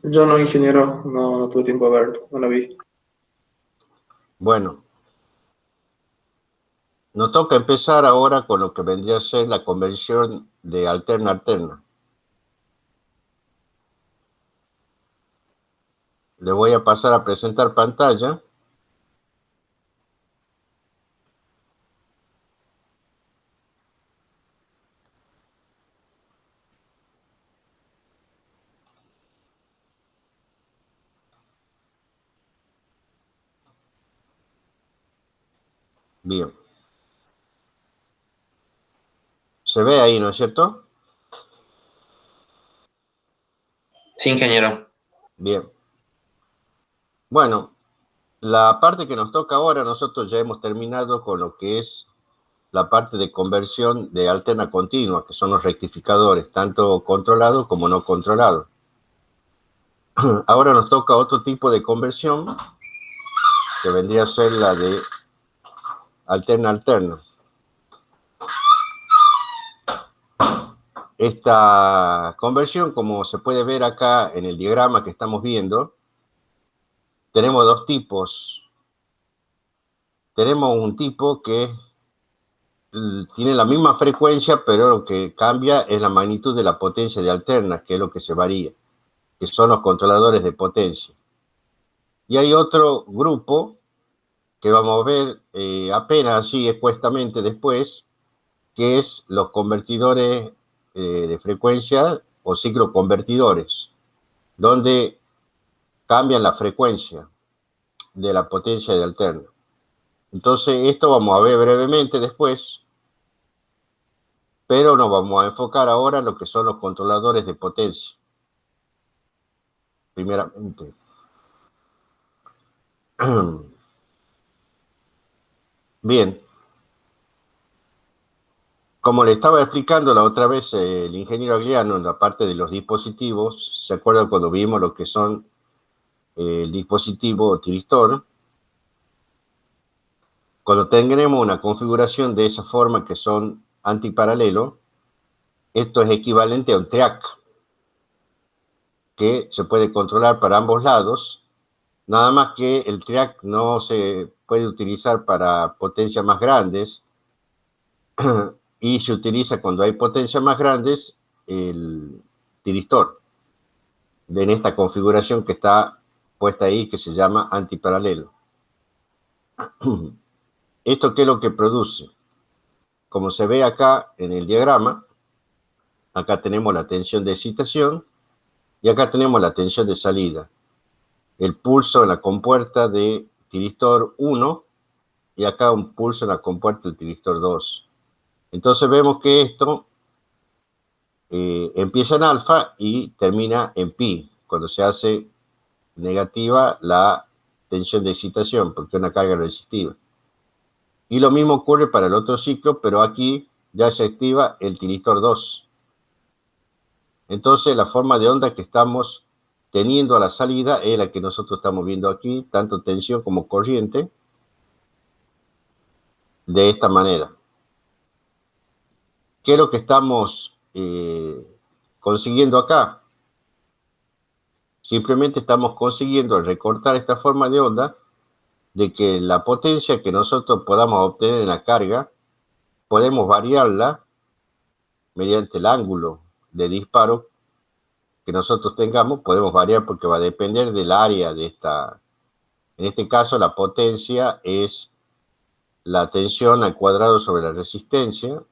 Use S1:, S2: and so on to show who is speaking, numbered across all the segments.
S1: Yo no, ingeniero, no tuve tiempo de verlo, no la vi.
S2: Bueno, nos toca empezar ahora con lo que vendría a ser la conversión de alterna-alterna. Le voy a pasar a presentar pantalla. Bien. Se ve ahí, ¿no es cierto?
S3: Sí, ingeniero.
S2: Bien. Bueno, la parte que nos toca ahora, nosotros ya hemos terminado con lo que es la parte de conversión de alterna continua, que son los rectificadores, tanto controlados como no controlados. Ahora nos toca otro tipo de conversión, que vendría a ser la de alterna-alterna. Esta conversión, como se puede ver acá en el diagrama que estamos viendo, tenemos dos tipos. Tenemos un tipo que tiene la misma frecuencia, pero lo que cambia es la magnitud de la potencia de alterna, que es lo que se varía, que son los controladores de potencia. Y hay otro grupo que vamos a ver apenas así expuestamente después, que es los convertidores de frecuencia o cicloconvertidores, donde cambian la frecuencia de la potencia de alterna. Entonces, esto vamos a ver brevemente después, pero nos vamos a enfocar ahora en lo que son los controladores de potencia. Primeramente. Bien. Como le estaba explicando la otra vez el ingeniero Agliano en la parte de los dispositivos, ¿se acuerdan cuando vimos lo que son el dispositivo tiristor? Cuando tengamos una configuración de esa forma que son antiparalelo, esto es equivalente a un triac, que se puede controlar para ambos lados, nada más que el triac no se puede utilizar para potencias más grandes y se utiliza cuando hay potencias más grandes el tiristor, en esta configuración que está puesta ahí que se llama antiparalelo. ¿Esto qué es lo que produce? Como se ve acá en el diagrama, acá tenemos la tensión de excitación y acá tenemos la tensión de salida. El pulso en la compuerta de tiristor 1 y acá un pulso en la compuerta del tiristor 2. Entonces vemos que esto empieza en alfa y termina en pi, cuando se hace negativa la tensión de excitación, porque es una carga resistiva. Y lo mismo ocurre para el otro ciclo, pero aquí ya se activa el tiristor 2. Entonces la forma de onda que estamos teniendo a la salida es la que nosotros estamos viendo aquí, tanto tensión como corriente, de esta manera. ¿Qué es lo que estamos consiguiendo acá? Simplemente estamos consiguiendo recortar esta forma de onda de que la potencia que nosotros podamos obtener en la carga, podemos variarla mediante el ángulo de disparo que nosotros tengamos, podemos variar porque va a depender del área de esta. En este caso, la potencia es la tensión al cuadrado sobre la resistencia,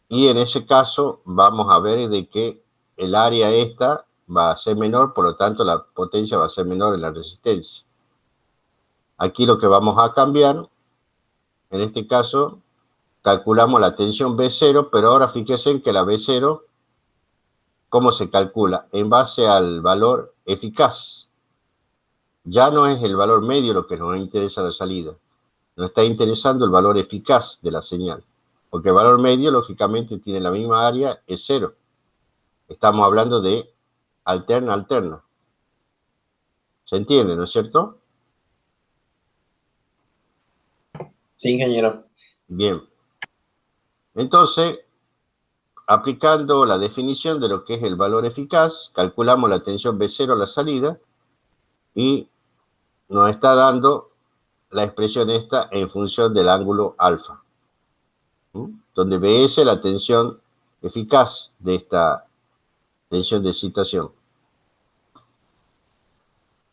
S2: y en ese caso vamos a ver de que el área esta va a ser menor, por lo tanto la potencia va a ser menor en la resistencia. Aquí lo que vamos a cambiar, en este caso, calculamos la tensión B0, pero ahora fíjense en que la B0, ¿cómo se calcula? En base al valor eficaz. Ya no es el valor medio lo que nos interesa la salida. Nos está interesando el valor eficaz de la señal. Porque el valor medio, lógicamente, tiene la misma área, es cero. Estamos hablando de alterna-alterna. ¿Se entiende, no es cierto?
S3: Sí, ingeniero.
S2: Bien. Entonces, aplicando la definición de lo que es el valor eficaz, calculamos la tensión B0 a la salida y nos está dando la expresión esta en función del ángulo alfa, donde BS es la tensión eficaz de esta tensión de excitación.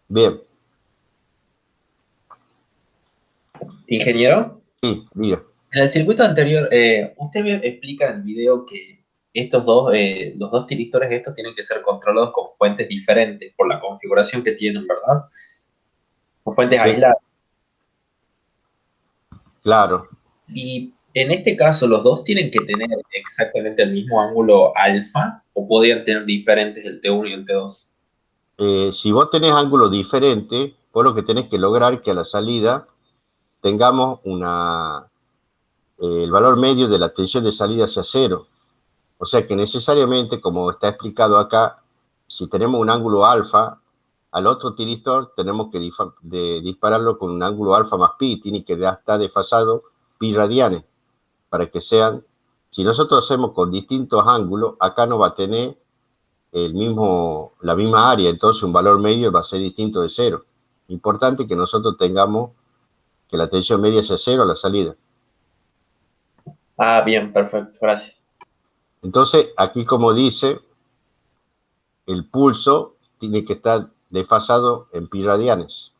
S2: Bien.
S3: Ingeniero,
S2: Sí, diga.
S3: en el circuito anterior, usted me explica en el video que los dos tiristores estos tienen que ser controlados con fuentes diferentes por la configuración que tienen, ¿verdad? Con fuentes
S2: Sí.
S3: aisladas.
S2: Claro.
S3: Y en este caso, ¿los dos tienen que tener exactamente el mismo ángulo alfa o podrían tener diferentes el T1 y el T2?
S2: Si vos tenés ángulo diferente, vos lo que tenés que lograr que a la salida tengamos el valor medio de la tensión de salida sea 0. O sea que necesariamente, como está explicado acá, si tenemos un ángulo alfa, al otro tiristor tenemos que dispararlo con un ángulo alfa más pi, tiene que estar desfasado pi radianes, para que sean, si nosotros hacemos con distintos ángulos, acá no va a tener la misma área, entonces un valor medio va a ser distinto de 0. Importante que nosotros tengamos que la tensión media sea 0 a la salida.
S3: Ah, bien, perfecto, gracias.
S2: Entonces, aquí como dice, el pulso tiene que estar desfasado en pi radianes.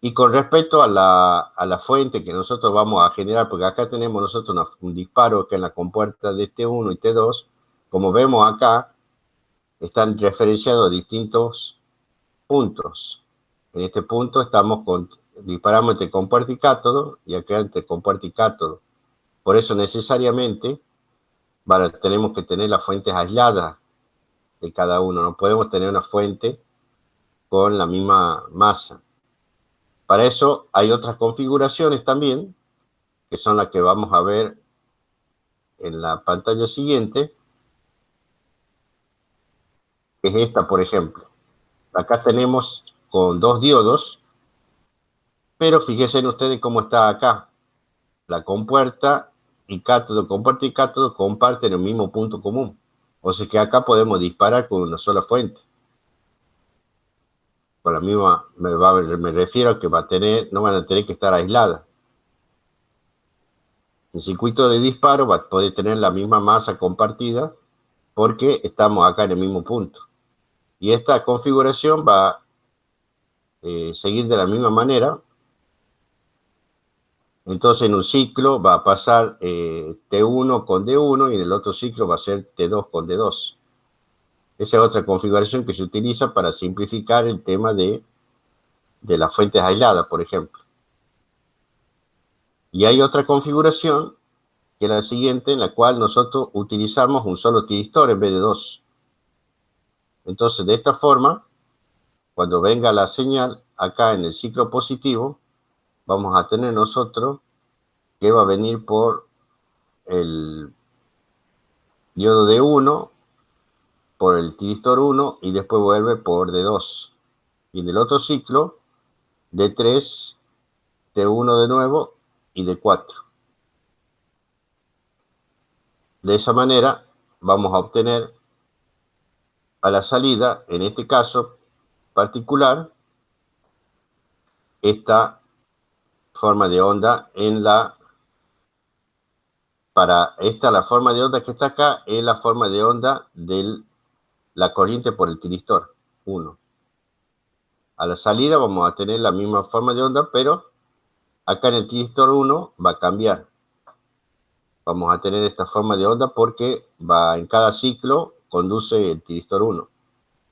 S2: Y con respecto a la fuente que nosotros vamos a generar, porque acá tenemos nosotros un disparo que en la compuerta de T1 y T2, como vemos acá, están referenciados a distintos puntos. En este punto disparamos entre compuerta y cátodo, y acá entre compuerta y cátodo. Por eso necesariamente tenemos que tener las fuentes aisladas de cada uno. No podemos tener una fuente con la misma masa. Para eso hay otras configuraciones también, que son las que vamos a ver en la pantalla siguiente, que es esta, por ejemplo. Acá tenemos con 2 diodos, pero fíjense en ustedes cómo está acá. La compuerta y cátodo comparten el mismo punto común. O sea que acá podemos disparar con una sola fuente. Con la misma, me refiero a que no van a tener que estar aisladas. El circuito de disparo va a poder tener la misma masa compartida porque estamos acá en el mismo punto. Y esta configuración va a seguir de la misma manera. Entonces en un ciclo va a pasar T1 con D1 y en el otro ciclo va a ser T2 con D2. Esa es otra configuración que se utiliza para simplificar el tema de las fuentes aisladas, por ejemplo. Y hay otra configuración, que es la siguiente, en la cual nosotros utilizamos un solo tiristor en vez de dos. Entonces, de esta forma, cuando venga la señal acá en el ciclo positivo, vamos a tener nosotros que va a venir por el diodo D1, por el tiristor 1 y después vuelve por D2. Y en el otro ciclo, D3, T1 de nuevo y D4. De esa manera vamos a obtener a la salida, en este caso particular, esta forma de onda la forma de onda que está acá es la forma de onda de la corriente por el tiristor 1. A la salida vamos a tener la misma forma de onda, pero acá en el tiristor 1 va a cambiar. Vamos a tener esta forma de onda porque en cada ciclo conduce el tiristor 1.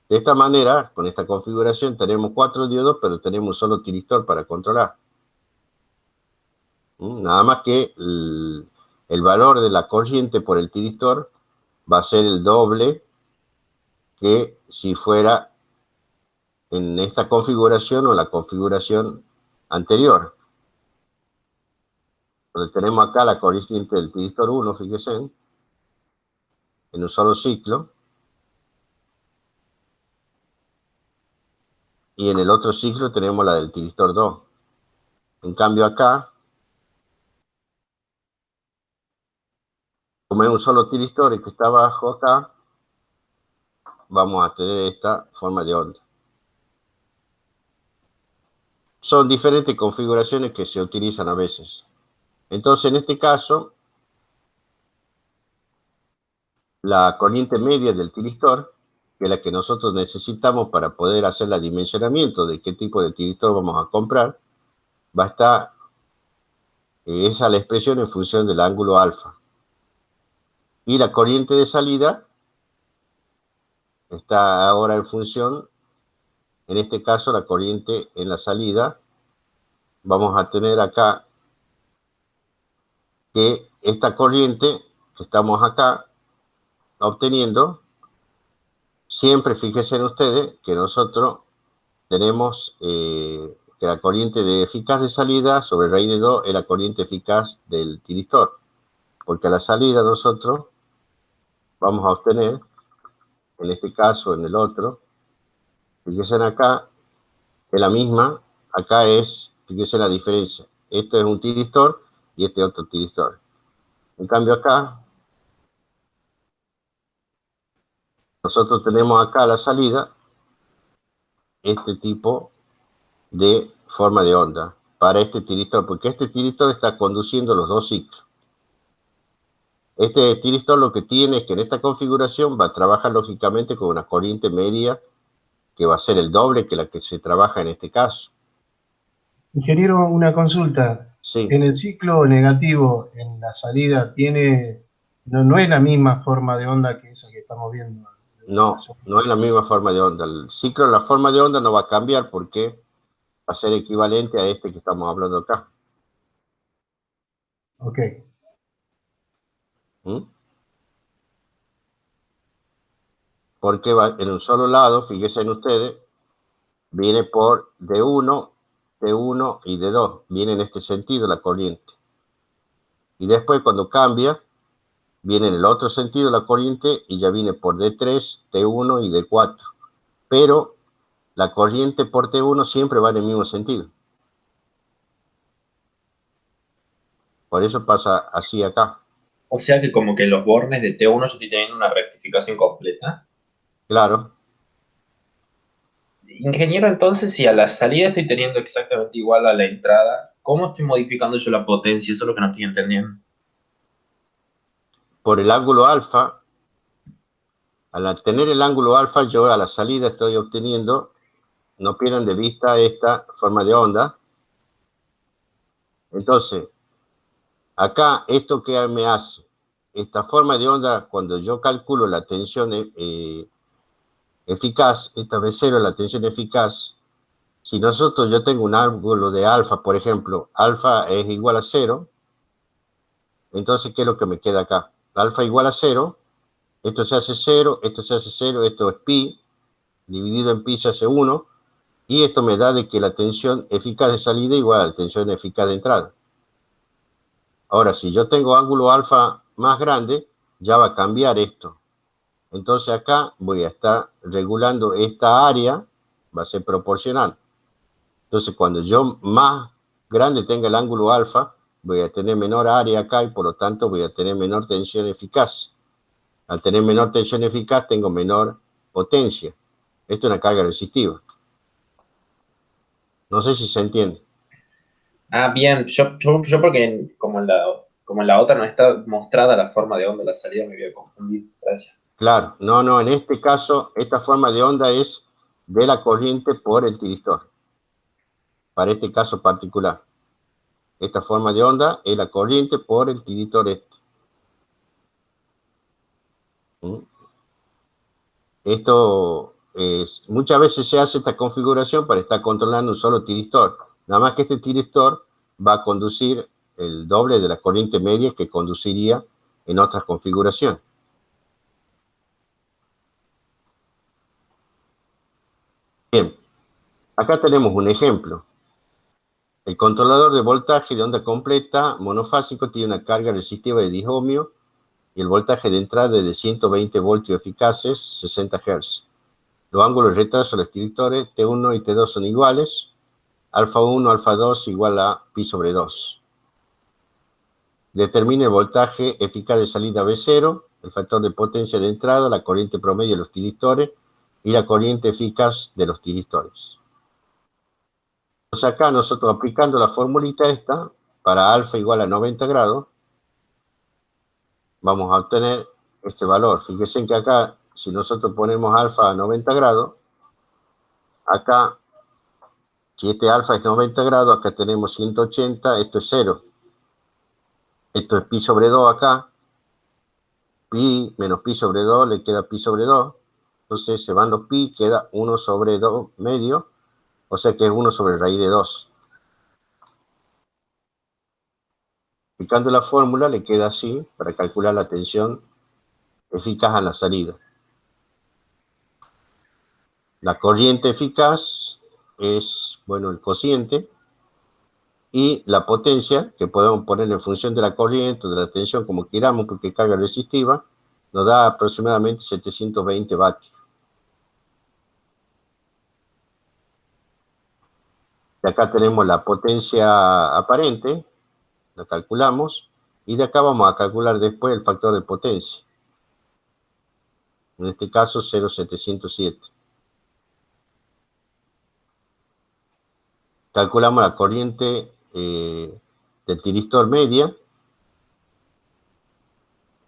S2: De esta manera, con esta configuración, tenemos 4 diodos, pero tenemos un solo tiristor para controlar. Nada más que el valor de la corriente por el tiristor va a ser el doble que si fuera en esta configuración o la configuración anterior. Donde tenemos acá la corriente del tiristor 1, fíjense, en un solo ciclo. Y en el otro ciclo tenemos la del tiristor 2. En cambio acá, Como es un solo tiristor que está abajo acá, vamos a tener esta forma de onda. Son diferentes configuraciones que se utilizan a veces. Entonces, en este caso, la corriente media del tiristor, que es la que nosotros necesitamos para poder hacer el dimensionamiento de qué tipo de tiristor vamos a comprar, va a estar, esa es la expresión en función del ángulo alfa. Y la corriente de salida está ahora en función, en este caso, la corriente en la salida, vamos a tener acá que esta corriente que estamos acá obteniendo, siempre fíjense en ustedes que nosotros tenemos que la corriente de eficaz de salida sobre raíz de 2 es la corriente eficaz del tiristor, porque a la salida nosotros vamos a obtener, en este caso, en el otro, fíjense acá, es la misma, acá es, fíjense la diferencia, esto es un tiristor y este otro tiristor. En cambio acá, nosotros tenemos acá a la salida este tipo de forma de onda para este tiristor, porque este tiristor está conduciendo los dos ciclos. Este tiristor lo que tiene es que en esta configuración va a trabajar lógicamente con una corriente media que va a ser el doble que la que se trabaja en este caso.
S4: Ingeniero, una consulta.
S2: Sí.
S4: En el ciclo negativo, en la salida, no es la misma forma de onda que esa que estamos viendo.
S2: No, no es la misma forma de onda. El ciclo, la forma de onda no va a cambiar porque va a ser equivalente a este que estamos hablando acá.
S4: Ok.
S2: Porque va en un solo lado, fíjense en ustedes, viene por D1, T1 y D2. Viene en este sentido la corriente. Y después cuando cambia, viene en el otro sentido la corriente y ya viene por D3, T1 y D4. Pero la corriente por T1 siempre va en el mismo sentido. Por eso pasa así acá.
S3: O sea que como que los bornes de T1 yo estoy teniendo una rectificación completa.
S2: Claro.
S3: Ingeniero, entonces, si a la salida estoy teniendo exactamente igual a la entrada, ¿cómo estoy modificando yo la potencia? Eso es lo que no estoy entendiendo.
S2: Por el ángulo alfa, al tener el ángulo alfa, yo a la salida estoy obteniendo, no pierdan de vista esta forma de onda. Entonces, acá, ¿esto qué me hace? Esta forma de onda, cuando yo calculo la tensión eficaz, esta vez cero la tensión eficaz, si yo tengo un ángulo de alfa, por ejemplo, alfa es igual a 0, entonces, ¿qué es lo que me queda acá? Alfa igual a 0, esto se hace 0, esto se hace 0, esto es pi, dividido en pi se hace 1, y esto me da de que la tensión eficaz de salida es igual a la tensión eficaz de entrada. Ahora, si yo tengo ángulo alfa más grande, ya va a cambiar esto. Entonces acá voy a estar regulando esta área, va a ser proporcional. Entonces cuando yo más grande tenga el ángulo alfa, voy a tener menor área acá y por lo tanto voy a tener menor tensión eficaz. Al tener menor tensión eficaz tengo menor potencia. Esto es una carga resistiva. No sé si se entiende.
S3: Ah, bien, yo porque como en la otra no está mostrada la forma de onda de la salida, me voy a confundir. Gracias.
S2: Claro, no, en este caso, esta forma de onda es de la corriente por el tiristor. Para este caso particular. Esta forma de onda es la corriente por el tiristor este. Esto muchas veces se hace esta configuración para estar controlando un solo tiristor. Nada más que este tiristor va a conducir el doble de la corriente media que conduciría en otras configuraciones. Bien, acá tenemos un ejemplo. El controlador de voltaje de onda completa monofásico tiene una carga resistiva de 10 ohmios y el voltaje de entrada es de 120 voltios eficaces, 60 Hz. Los ángulos de retraso de los directores T1 y T2 son iguales. Alfa 1, alfa 2 igual a pi sobre 2. Determine el voltaje eficaz de salida B0, el factor de potencia de entrada, la corriente promedio de los tiristores y la corriente eficaz de los tiristores. Entonces acá nosotros aplicando la formulita esta, para alfa igual a 90 grados, vamos a obtener este valor. Fíjense que acá, si nosotros ponemos alfa a 90 grados, acá, si este alfa es 90 grados, acá tenemos 180, esto es 0. Esto es pi sobre 2 acá. Pi menos pi sobre 2 le queda pi sobre 2. Entonces se van los pi, queda 1 sobre 2 medio. O sea que es 1 sobre raíz de 2. Aplicando la fórmula le queda así para calcular la tensión eficaz a la salida. La corriente eficaz es, bueno, el cociente. Y la potencia, que podemos poner en función de la corriente o de la tensión, como queramos, porque carga resistiva, nos da aproximadamente 720 vatios. De acá tenemos la potencia aparente, la calculamos, y de acá vamos a calcular después el factor de potencia. En este caso, 0,707. Calculamos la corriente del tiristor media,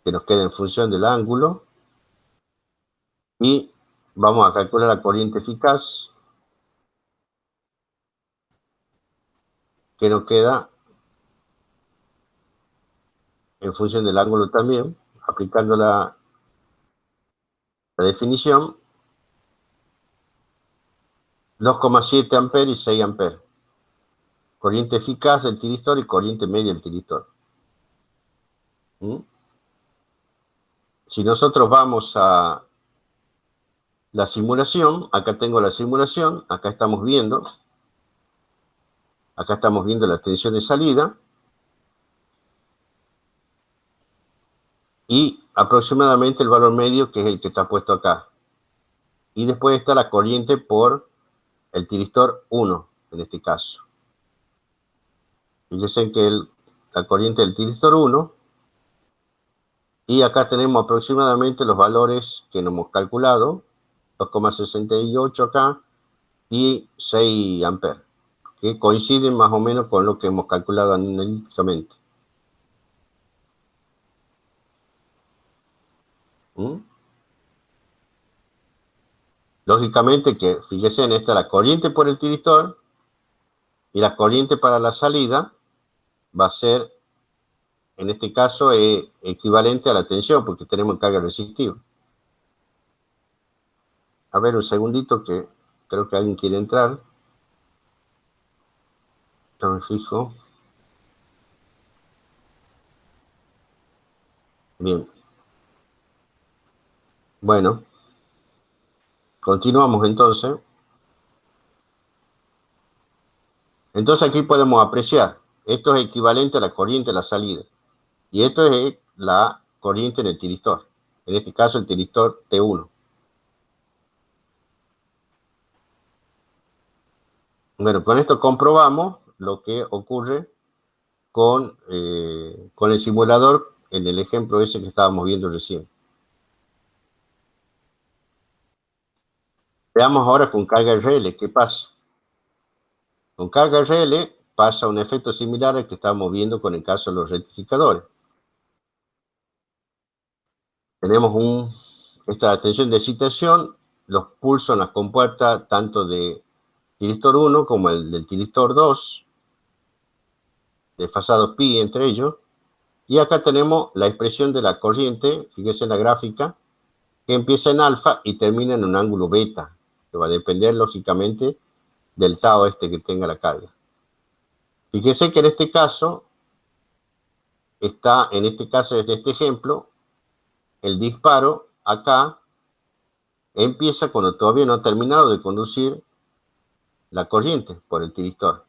S2: que nos queda en función del ángulo, y vamos a calcular la corriente eficaz, que nos queda en función del ángulo también, aplicando la definición, 2,7 amperes y 6 amperes. Corriente eficaz del tiristor y corriente media del tiristor. Si nosotros vamos a la simulación, acá tengo la simulación, acá estamos viendo la tensión de salida, y aproximadamente el valor medio, que es el que está puesto acá. Y después está la corriente por el tiristor 1, en este caso. Fíjense que la corriente del tiristor 1, y acá tenemos aproximadamente los valores que nos hemos calculado, 2,68 acá y 6 amperes, que coinciden más o menos con lo que hemos calculado analíticamente. Lógicamente que, fíjense en esta, la corriente por el tiristor y la corriente para la salida va a ser, en este caso, equivalente a la tensión, porque tenemos carga resistiva. A ver, un segundito, que creo que alguien quiere entrar. Yo me fijo. Bien. Bueno. Continuamos entonces. Entonces aquí podemos apreciar. Esto es equivalente a la corriente de la salida. Y esto es la corriente en el tiristor. En este caso el tiristor T1. Bueno, con esto comprobamos lo que ocurre con el simulador en el ejemplo ese que estábamos viendo recién. Veamos ahora con carga RL, ¿qué pasa? Con carga RL pasa un efecto similar al que estábamos viendo con el caso de los rectificadores. Tenemos esta tensión de excitación, los pulsos en las compuertas tanto de tiristor 1 como el del tiristor 2, desfasado pi entre ellos, y acá tenemos la expresión de la corriente, fíjense en la gráfica, que empieza en alfa y termina en un ángulo beta, que va a depender lógicamente del tau que tenga la carga. Fíjense que en este caso, desde este ejemplo, el disparo acá empieza cuando todavía no ha terminado de conducir la corriente por el tiristor.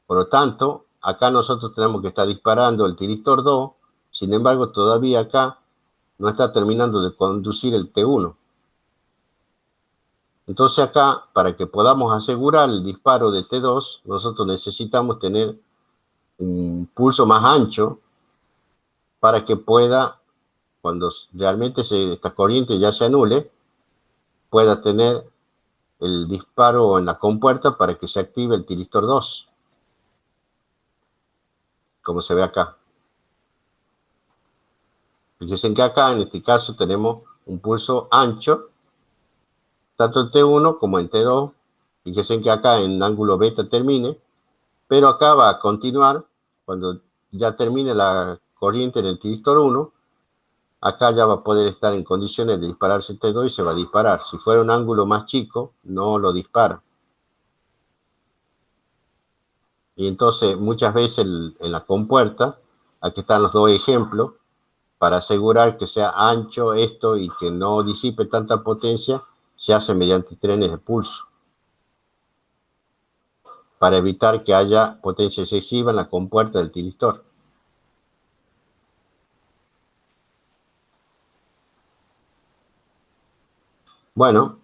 S2: Por lo tanto, acá nosotros tenemos que estar disparando el tiristor 2, sin embargo, todavía acá no está terminando de conducir el T1. Entonces acá, para que podamos asegurar el disparo de T2, nosotros necesitamos tener un pulso más ancho para que pueda, cuando realmente esta corriente ya se anule, pueda tener el disparo en la compuerta para que se active el tiristor 2, como se ve acá. Fíjense que acá, en este caso, tenemos un pulso ancho, tanto en T1 como en T2. Fíjense que acá en ángulo beta termine, pero acá va a continuar, cuando ya termine la corriente en el tiristor 1, acá ya va a poder estar en condiciones de dispararse el T2 y se va a disparar. Si fuera un ángulo más chico, no lo dispara. Y entonces, muchas veces en la compuerta, aquí están los dos ejemplos, para asegurar que sea ancho esto y que no disipe tanta potencia, se hace mediante trenes de pulso, para evitar que haya potencia excesiva en la compuerta del tiristor. Bueno,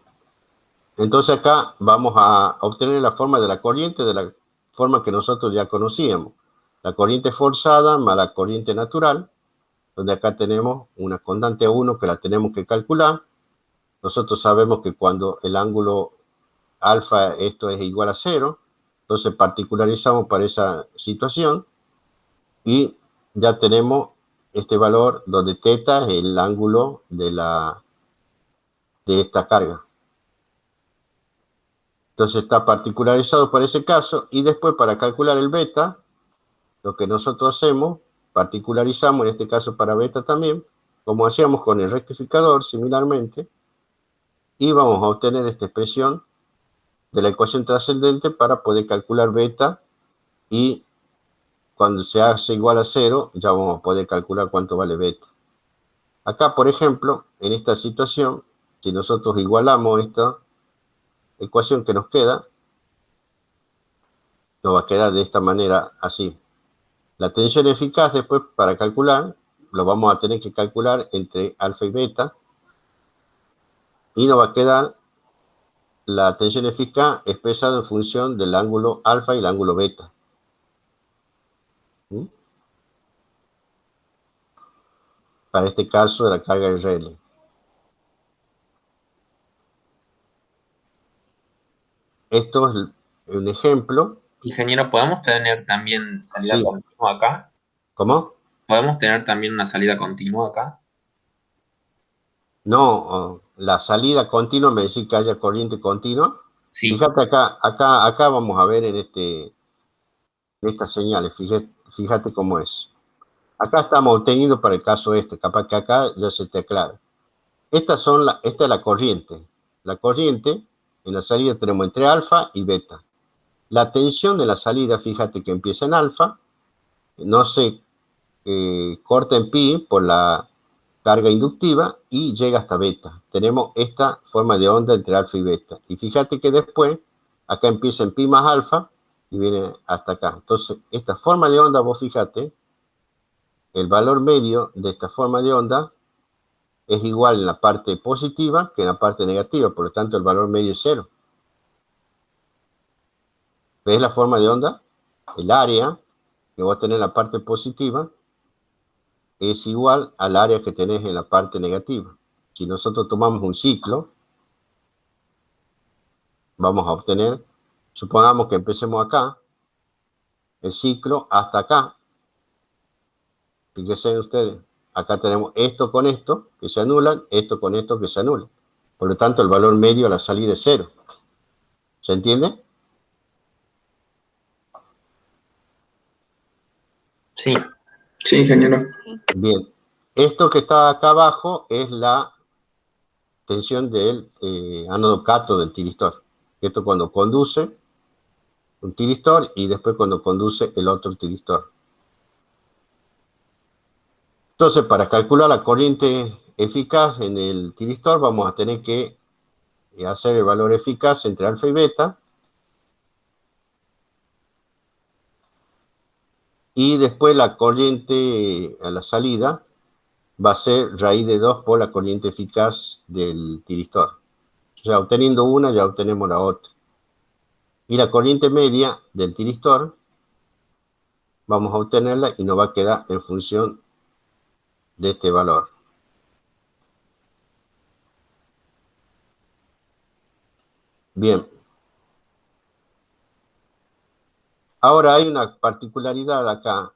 S2: entonces acá vamos a obtener la forma de la corriente de la forma que nosotros ya conocíamos. La corriente forzada más la corriente natural, donde acá tenemos una constante 1 que la tenemos que calcular. Nosotros sabemos que cuando el ángulo alfa, esto es igual a 0, entonces particularizamos para esa situación y ya tenemos este valor donde teta es el ángulo de esta carga. Entonces está particularizado para ese caso y después para calcular el beta, lo que nosotros hacemos, particularizamos en este caso para beta también, como hacíamos con el rectificador similarmente, y vamos a obtener esta expresión de la ecuación trascendente para poder calcular beta y cuando se hace igual a 0 ya vamos a poder calcular cuánto vale beta. Acá, por ejemplo, en esta situación, si nosotros igualamos esta ecuación que nos queda, nos va a quedar de esta manera así. La tensión eficaz después para calcular, lo vamos a tener que calcular entre alfa y beta, y nos va a quedar la tensión eficaz expresada en función del ángulo alfa y el ángulo beta. ¿Mm? Para este caso de la carga de Rayleigh. Esto es un ejemplo.
S3: Ingeniero, ¿podemos tener también salida
S2: Sí.
S3: continua acá?
S2: ¿Cómo?
S3: ¿Podemos tener también una salida continua acá?
S2: No, la salida continua me decís que haya corriente continua.
S3: Sí.
S2: Fíjate acá vamos a ver en estas señales, fíjate cómo es. Acá estamos obteniendo para el caso capaz que acá ya se te aclara. Esta es la corriente. La corriente en la salida tenemos entre alfa y beta. La tensión de la salida, fíjate que empieza en alfa, no se corta en pi por la carga inductiva y llega hasta beta. Tenemos esta forma de onda entre alfa y beta. Y fíjate que después, acá empieza en pi más alfa y viene hasta acá. Entonces, esta forma de onda, vos fíjate, el valor medio de esta forma de onda es igual en la parte positiva que en la parte negativa. Por lo tanto, el valor medio es 0. ¿Ves la forma de onda? El área que vos tenés en la parte positiva es igual al área que tenés en la parte negativa. Si nosotros tomamos un ciclo, vamos a obtener, supongamos que empecemos acá, el ciclo hasta acá. Fíjense ustedes, acá tenemos esto con esto, que se anulan, esto con esto que se anulan. Por lo tanto, el valor medio a la salida es 0. ¿Se entiende?
S3: Sí.
S1: Sí, ingeniero.
S2: Bien. Esto que está acá abajo es la tensión del ánodo cátodo del tiristor. Esto cuando conduce un tiristor y después cuando conduce el otro tiristor. Entonces, para calcular la corriente eficaz en el tiristor, vamos a tener que hacer el valor eficaz entre alfa y beta. Y después la corriente a la salida va a ser raíz de 2 por la corriente eficaz del tiristor. O sea, obteniendo una, ya obtenemos la otra. Y la corriente media del tiristor vamos a obtenerla y nos va a quedar en función de este valor. Bien. Ahora hay una particularidad acá.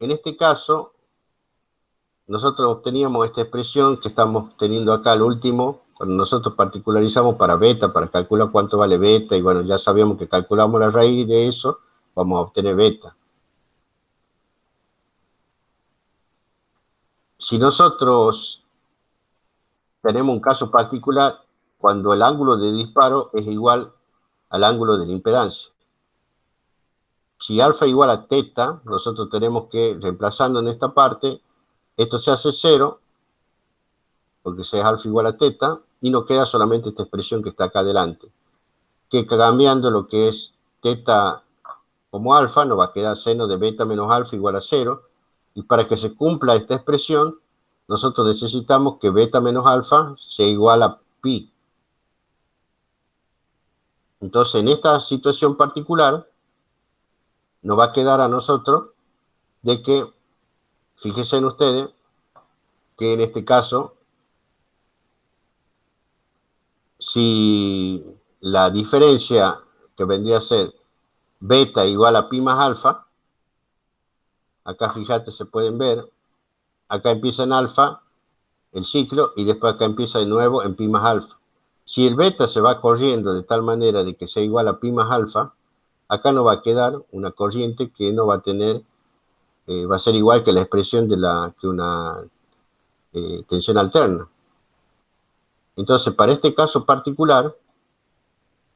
S2: En este caso, nosotros obteníamos esta expresión que estamos teniendo acá al último, cuando nosotros particularizamos para beta, para calcular cuánto vale beta, y bueno, ya sabíamos que calculamos la raíz de eso, vamos a obtener beta. Si nosotros tenemos un caso particular, cuando el ángulo de disparo es igual al ángulo de la impedancia. Si alfa igual a teta, nosotros tenemos que, reemplazando en esta parte, esto se hace 0, porque si es alfa igual a teta, y nos queda solamente esta expresión que está acá adelante, que cambiando lo que es teta como alfa, nos va a quedar seno de beta menos alfa igual a 0, y para que se cumpla esta expresión, nosotros necesitamos que beta menos alfa sea igual a pi. Entonces, en esta situación particular, nos va a quedar a nosotros de que, fíjense en ustedes, que en este caso, si la diferencia que vendría a ser beta igual a pi más alfa, acá fíjate, se pueden ver, acá empieza en alfa el ciclo y después acá empieza de nuevo en pi más alfa. Si el beta se va corriendo de tal manera de que sea igual a pi más alfa, acá nos va a quedar una corriente que no va a tener, va a ser igual que la expresión de una tensión alterna. Entonces, para este caso particular,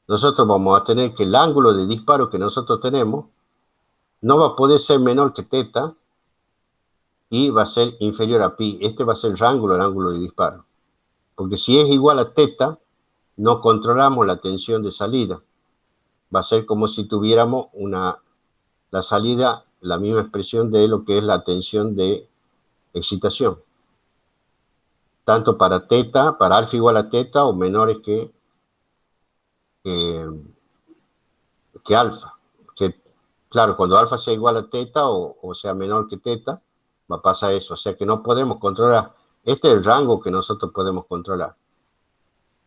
S2: nosotros vamos a tener que el ángulo de disparo que nosotros tenemos no va a poder ser menor que teta y va a ser inferior a pi. Este va a ser el ángulo de disparo. Porque si es igual a teta, no controlamos la tensión de salida. Va a ser como si tuviéramos la salida, la misma expresión de lo que es la tensión de excitación. Tanto para teta, para alfa igual a teta o menores que alfa. Que, claro, cuando alfa sea igual a teta o sea menor que teta, va a pasar eso. O sea que no podemos controlar. Este es el rango que nosotros podemos controlar.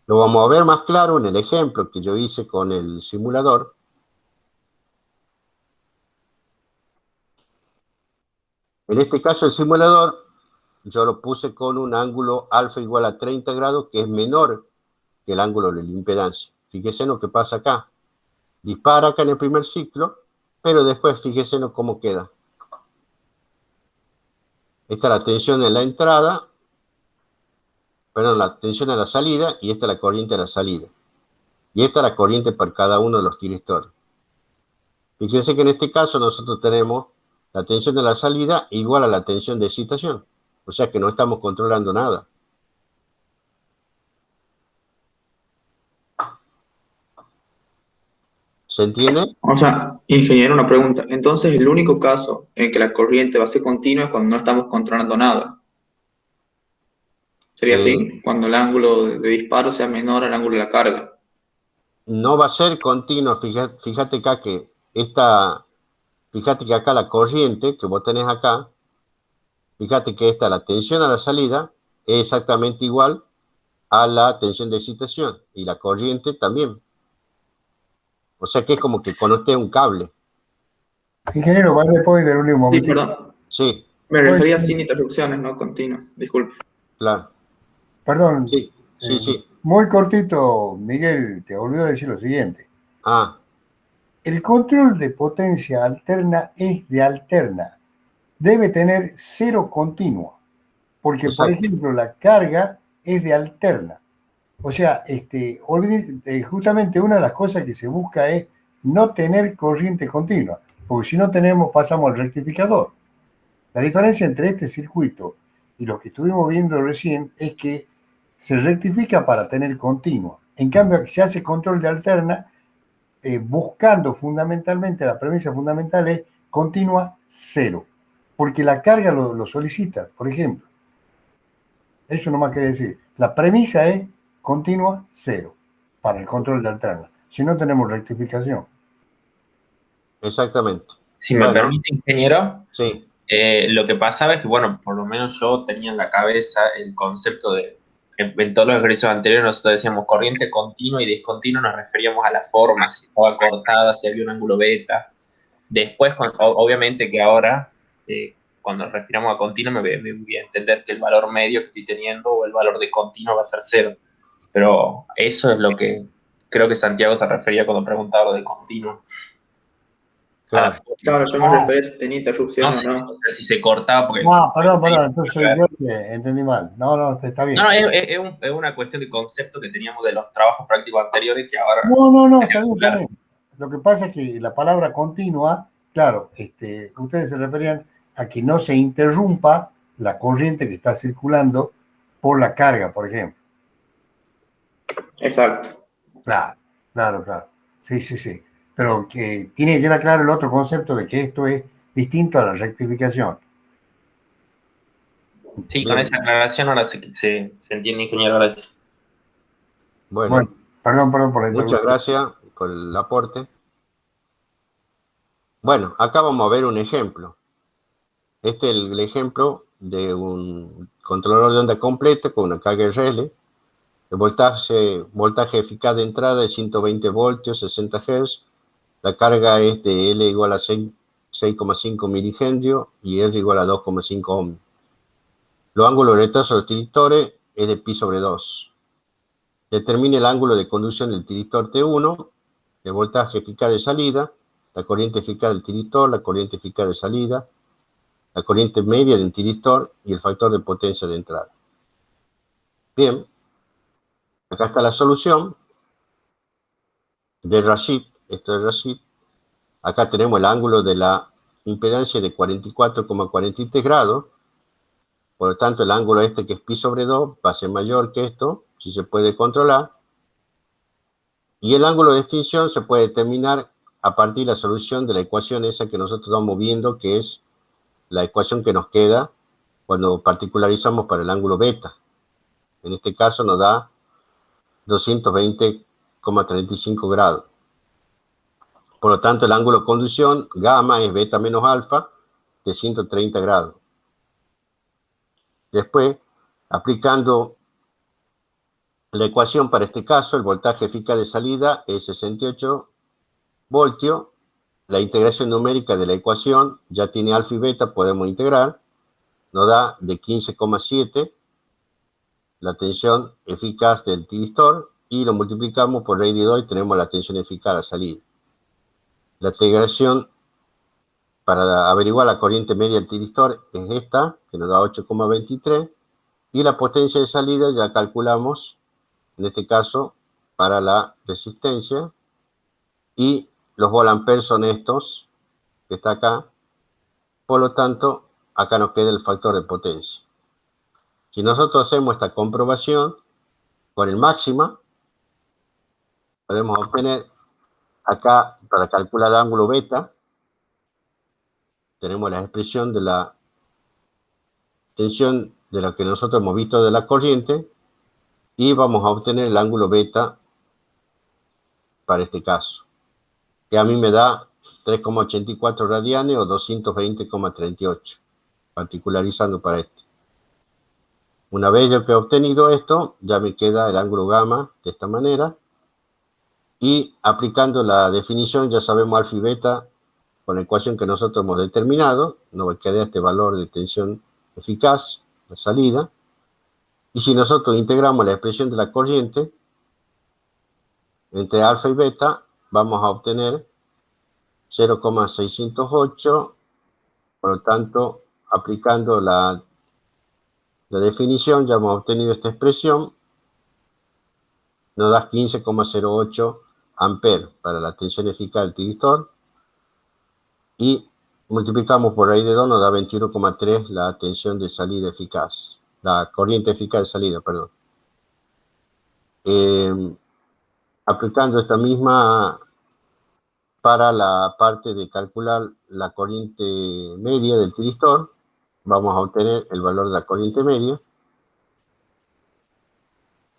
S2: Lo vamos a ver más claro en el ejemplo que yo hice con el simulador. En este caso el simulador yo lo puse con un ángulo alfa igual a 30 grados, que es menor que el ángulo de la impedancia. Fíjense lo que pasa acá. Dispara acá en el primer ciclo, pero después fíjense cómo queda. Esta es la tensión en la entrada, perdón, la tensión en la salida, y esta es la corriente de la salida. Y esta es la corriente para cada uno de los tiristores. Fíjense que en este caso nosotros tenemos la tensión de la salida igual a la tensión de excitación. O sea que no estamos controlando nada. ¿Se entiende?
S1: O sea, ingeniero, una pregunta. Entonces, el único caso en que la corriente va a ser continua es cuando no estamos controlando nada. ¿Sería así? Cuando el ángulo de disparo sea menor al ángulo de la carga.
S2: No va a ser continuo. Fíjate acá que fíjate que acá la corriente que vos tenés acá, fíjate que la tensión a la salida es exactamente igual a la tensión de excitación y la corriente también. O sea que es como que conecté un cable.
S5: Ingeniero, ¿vale? ¿Puedo interrumpir un
S1: Sí,
S5: momentito?
S1: perdón.
S2: Sí,
S1: Me refería sin interrupciones, no continuo. Disculpe.
S2: claro.
S5: Perdón,
S2: Sí, sí.
S5: muy cortito, Miguel, te olvidó decir lo siguiente. El control de potencia alterna es de alterna. Debe tener 0 continuo. Porque,
S2: exacto.
S5: por ejemplo, la carga es de alterna. O sea, justamente una de las cosas que se busca es no tener corriente continua. Porque si no tenemos, pasamos al rectificador. La diferencia entre este circuito y lo que estuvimos viendo recién es que se rectifica para tener continuo. En cambio, se hace control de alterna buscando fundamentalmente, la premisa fundamental es continua 0, porque la carga lo solicita, por ejemplo. Eso nomás quiere decir, la premisa es continua 0 para el control de alterna. Si no tenemos rectificación.
S2: Exactamente.
S3: Si me
S2: Bueno.
S3: permite, ingeniero,
S2: Sí,
S3: lo que pasaba es que, bueno, por lo menos yo tenía en la cabeza el concepto de, en todos los ejercicios anteriores nosotros decíamos corriente continua y discontinua, nos referíamos a la forma, si estaba cortada, si había un ángulo beta. Después, obviamente que ahora, cuando nos refiramos a continua, me voy a entender que el valor medio que estoy teniendo o el valor de continuo va a ser cero. Pero eso es lo que creo que Santiago se refería cuando preguntaba lo de continuo. A la
S2: claro.
S3: forma.
S1: Claro, yo me
S5: Ah,
S1: refería a si tenía
S3: No
S1: interrupciones
S3: sé,
S1: o
S3: o
S1: no.
S3: sea, si se cortaba, porque...
S5: no, perdón, entonces yo entendí mal. No, no, está
S3: No,
S5: bien.
S3: no, es una cuestión de concepto que teníamos de los trabajos prácticos anteriores que ahora...
S5: No, no, no, está bien, está bien. Lo que pasa es que la palabra continua, claro, ustedes se referían a que no se interrumpa la corriente que está circulando por la carga, por ejemplo.
S1: Exacto.
S5: Claro, claro, claro. Sí, sí, sí. Pero que tiene que quedar claro el otro concepto de que esto es distinto a la rectificación.
S3: Sí, con
S2: Bien,
S3: esa aclaración ahora se entiende, ingeniero, gracias.
S5: Bueno,
S2: bueno,
S5: perdón por la
S2: muchas
S5: interrupción.
S2: gracias por el aporte. Bueno, acá vamos a ver un ejemplo. Este es el ejemplo de un controlador de onda completa con una carga RL. El voltaje eficaz de entrada es 120 voltios, 60 Hz. La carga es de L igual a 6,5 milihenrios y R igual a 2,5 ohms. Los ángulos de retraso de los tiristores es de pi sobre 2. Determine el ángulo de conducción del tiristor T1, el voltaje eficaz de salida, la corriente eficaz del tiristor, la corriente eficaz de salida, la corriente media del tiristor y el factor de potencia de entrada. Bien, acá está la solución de Rashid. Esto es Rashid. Acá tenemos el ángulo de la impedancia de 44,43 grados. Por lo tanto, el ángulo que es pi sobre 2 va a ser mayor que esto, si se puede controlar. Y el ángulo de extinción se puede determinar a partir de la solución de la ecuación esa que nosotros estamos viendo, que es la ecuación que nos queda cuando particularizamos para el ángulo beta. En este caso nos da 220,35 grados. Por lo tanto, el ángulo de conducción, gamma, es beta menos alfa, de 130 grados. Después, aplicando la ecuación para este caso, el voltaje eficaz de salida es 68 voltios. La integración numérica de la ecuación ya tiene alfa y beta, podemos integrar. Nos da de 15,7 la tensión eficaz del tiristor y lo multiplicamos por raíz de 2 y tenemos la tensión eficaz a la salida. La integración para averiguar la corriente media del tiristor es esta, que nos da 8,23, y la potencia de salida ya calculamos, en este caso, para la resistencia, y los volamperes son estos, que está acá. Por lo tanto, acá nos queda el factor de potencia. Si nosotros hacemos esta comprobación con el máxima, podemos obtener acá, para calcular el ángulo beta, tenemos la expresión de la tensión de lo que nosotros hemos visto de la corriente y vamos a obtener el ángulo beta para este caso, que a mí me da 3,84 radianes o 220,38, particularizando para este. Una vez yo que he obtenido esto, ya me queda el ángulo gamma de esta manera, y aplicando la definición ya sabemos alfa y beta con la ecuación que nosotros hemos determinado, nos queda este valor de tensión eficaz, la salida, y si nosotros integramos la expresión de la corriente entre alfa y beta, vamos a obtener 0,608, por lo tanto, aplicando la definición, ya hemos obtenido esta expresión, nos da 15,08 amperes para la tensión eficaz del tiristor, y multiplicamos por raíz de 2, nos da 21,3 la tensión de salida eficaz, la corriente eficaz de salida, perdón. Aplicando esta misma para la parte de calcular la corriente media del tiristor, vamos a obtener el valor de la corriente media,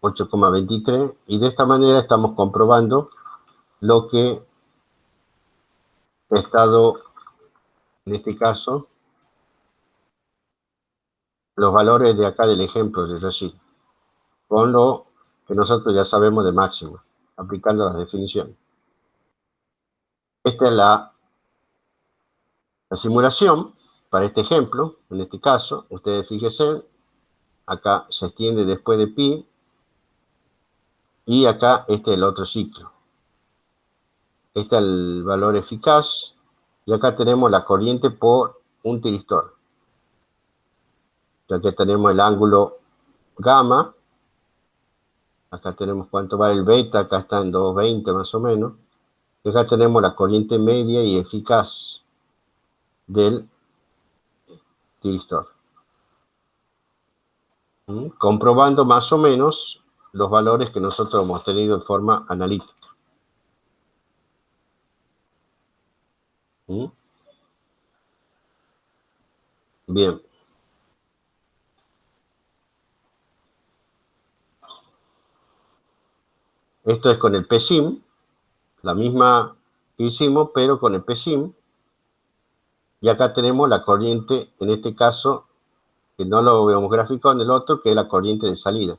S2: 8,23, y de esta manera estamos comprobando lo que he estado en este caso, los valores de acá del ejemplo de recién, con lo que nosotros ya sabemos de máxima, aplicando las definiciones. Esta es la simulación para este ejemplo. En este caso, ustedes fíjense, acá se extiende después de pi, y acá este es el otro ciclo. Este es el valor eficaz, y acá tenemos la corriente por un tiristor. Ya que tenemos el ángulo gamma, acá tenemos cuánto vale el beta, acá está en 220 más o menos, y acá tenemos la corriente media y eficaz del tiristor. Comprobando más o menos los valores que nosotros hemos tenido en forma analítica. Bien. Esto es con el PSIM, la misma que hicimos, pero con el PSIM. Y acá tenemos la corriente, en este caso, que no lo vemos gráfico en el otro, que es la corriente de salida.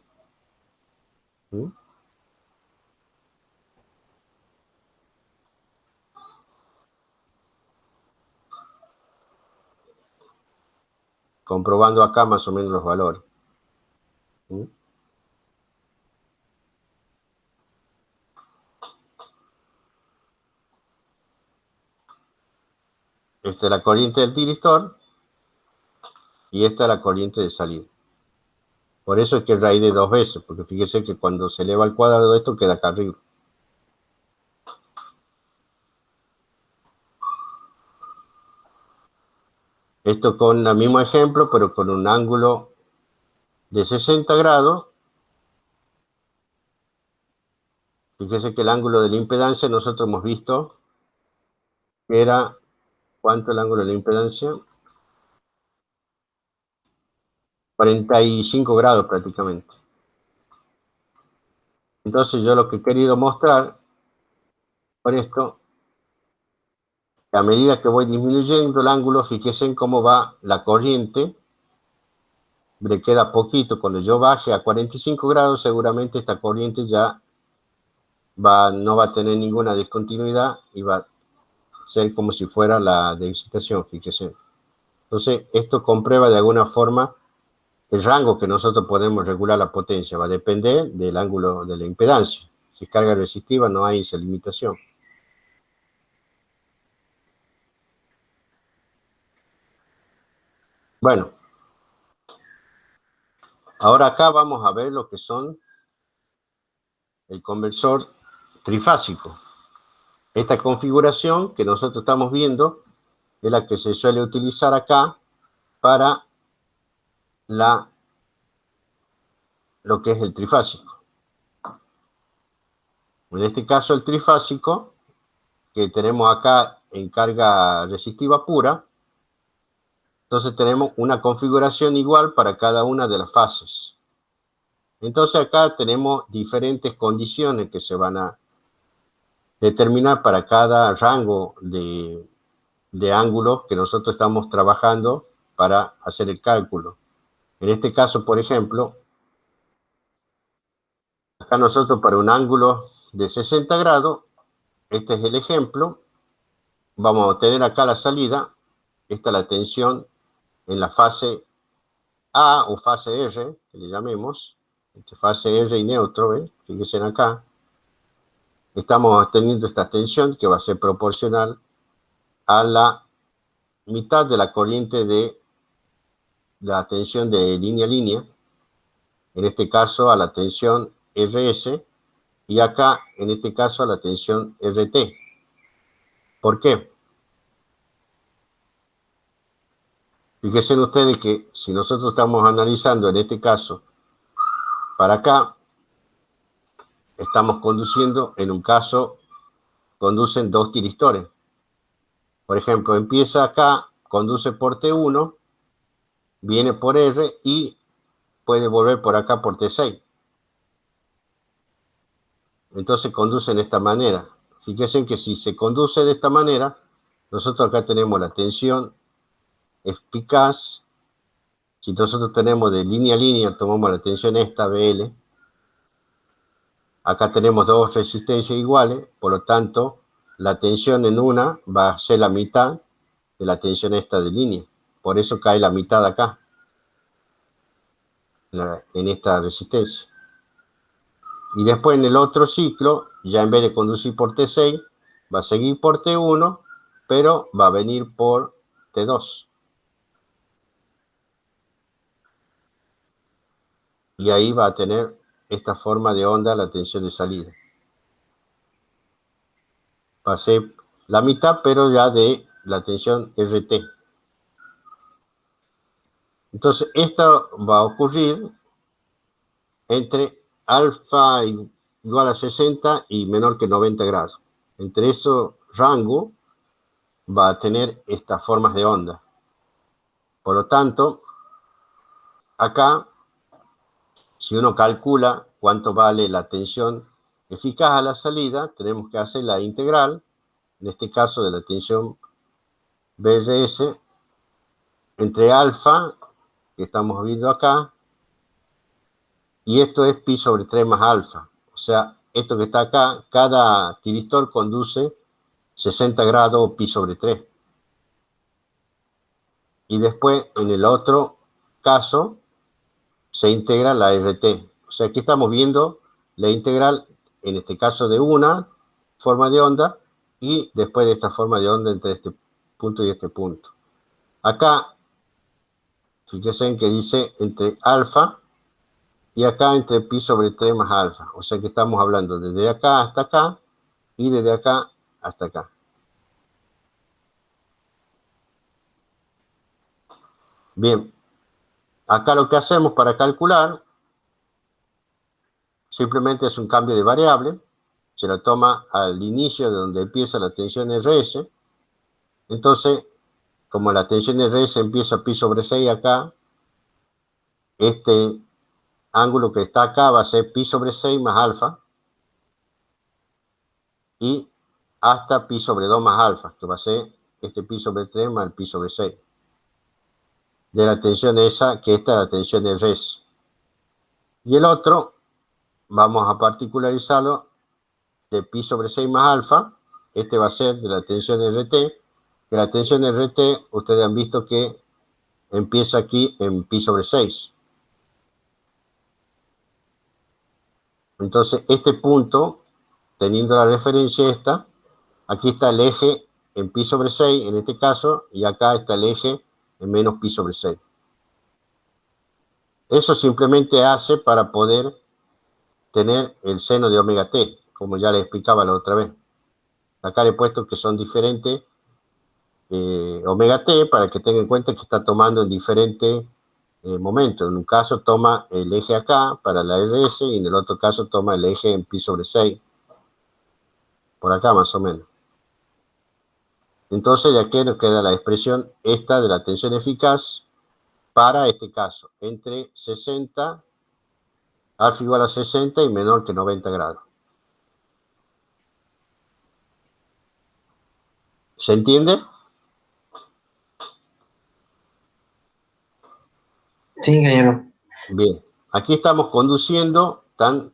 S2: Comprobando acá más o menos los valores. Esta es la corriente del tiristor y esta es la corriente de salida. Por eso es que es raíz de 2 veces, porque fíjese que cuando se eleva al cuadrado esto queda acá arriba. Esto con el mismo ejemplo, pero con un ángulo de 60 grados. Fíjese que el ángulo de la impedancia nosotros hemos visto que era, ¿cuánto el ángulo de la impedancia? 45 grados prácticamente. Entonces yo lo que he querido mostrar con esto, a medida que voy disminuyendo el ángulo, fíjense en cómo va la corriente. Le queda poquito. Cuando yo baje a 45 grados, seguramente esta corriente ya no va a tener ninguna discontinuidad y va a ser como si fuera la de excitación, fíjense. Entonces, esto comprueba de alguna forma el rango que nosotros podemos regular la potencia. Va a depender del ángulo de la impedancia. Si es carga resistiva, no hay esa limitación. Bueno, ahora acá vamos a ver lo que son el conversor trifásico. Esta configuración que nosotros estamos viendo es la que se suele utilizar acá para lo que es el trifásico. En este caso el trifásico, que tenemos acá en carga resistiva pura, entonces tenemos una configuración igual para cada una de las fases. Entonces acá tenemos diferentes condiciones que se van a determinar para cada rango de ángulos que nosotros estamos trabajando para hacer el cálculo. En este caso, por ejemplo, acá nosotros para un ángulo de 60 grados, este es el ejemplo, vamos a tener acá la salida, esta es la tensión en la fase A o fase R, que le llamemos, entre fase R y neutro, ¿eh? Fíjense acá, estamos teniendo esta tensión que va a ser proporcional a la mitad de la corriente de la tensión de línea a línea, en este caso a la tensión RS, y acá, en este caso, a la tensión RT. ¿Por qué? Fíjense ustedes que si nosotros estamos analizando, en este caso, para acá, estamos conduciendo, en un caso, conducen 2 tiristores. Por ejemplo, empieza acá, conduce por T1, viene por R y puede volver por acá por T6. Entonces conduce de esta manera. Fíjense que si se conduce de esta manera, nosotros acá tenemos la tensión eficaz, si nosotros tenemos de línea a línea, tomamos la tensión esta, BL, acá tenemos dos resistencias iguales, por lo tanto, la tensión en una va a ser la mitad de la tensión esta de línea. Por eso cae la mitad acá, en esta resistencia. Y después en el otro ciclo, ya en vez de conducir por T6, va a seguir por T1, pero va a venir por T2. Y ahí va a tener esta forma de onda la tensión de salida. Va a ser la mitad, pero ya de la tensión RT. Entonces, esto va a ocurrir entre alfa igual a 60 y menor que 90 grados. Entre esos rangos va a tener estas formas de onda. Por lo tanto, acá, si uno calcula cuánto vale la tensión eficaz a la salida, tenemos que hacer la integral, en este caso de la tensión BRS, entre alfa, que estamos viendo acá, y esto es pi sobre 3 más alfa. O sea, esto que está acá, cada tiristor conduce 60 grados pi sobre 3. Y después, en el otro caso, se integra la RT. O sea, aquí estamos viendo la integral, en este caso de una forma de onda, y después de esta forma de onda entre este punto y este punto. Acá, fíjense en que dice entre alfa, y acá entre pi sobre 3 más alfa. O sea que estamos hablando desde acá hasta acá, y desde acá hasta acá. Bien, acá lo que hacemos para calcular simplemente es un cambio de variable, se la toma al inicio de donde empieza la tensión RS, entonces, como la tensión RS empieza pi sobre 6 acá, este ángulo que está acá va a ser pi sobre 6 más alfa, y hasta pi sobre 2 más alfa, que va a ser este pi sobre 3 más el pi sobre 6. De la tensión esa, que esta es la tensión RS. Y el otro, vamos a particularizarlo de pi sobre 6 más alfa, este va a ser de la tensión RT, que la tensión RT, ustedes han visto que empieza aquí en pi sobre 6. Entonces, este punto, teniendo la referencia esta, aquí está el eje en pi sobre 6, en este caso, y acá está el eje en menos pi sobre 6. Eso simplemente hace para poder tener el seno de omega t, como ya les explicaba la otra vez. Acá le he puesto que son diferentes omega t para que tengan en cuenta que está tomando en diferentes momentos. En un caso toma el eje acá para la RS y en el otro caso toma el eje en pi sobre 6. Por acá más o menos. Entonces de aquí nos queda la expresión esta de la tensión eficaz para este caso, entre 60, alfa igual a 60 y menor que 90 grados. ¿Se entiende?
S3: Sí, ingeniero.
S2: Bien, aquí estamos conduciendo, están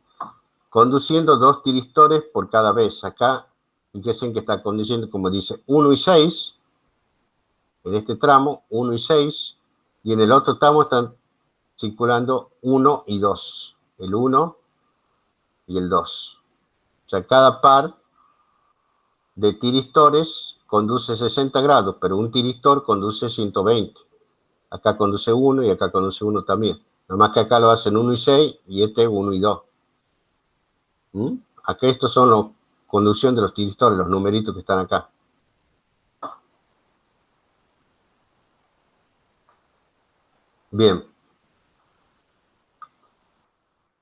S2: conduciendo dos tiristores por cada vez. Acá, fíjense que está conduciendo, como dice, 1 y 6, en este tramo, 1 y 6, y en el otro tramo están circulando 1 y 2, el 1 y el 2. O sea, cada par de tiristores conduce 60 grados, pero un tiristor conduce 120. Acá conduce 1 y acá conduce 1 también. Nada más que acá lo hacen 1 y 6 y este 1 y 2. Acá estos son la conducción de los tiristores, los numeritos que están acá. Bien.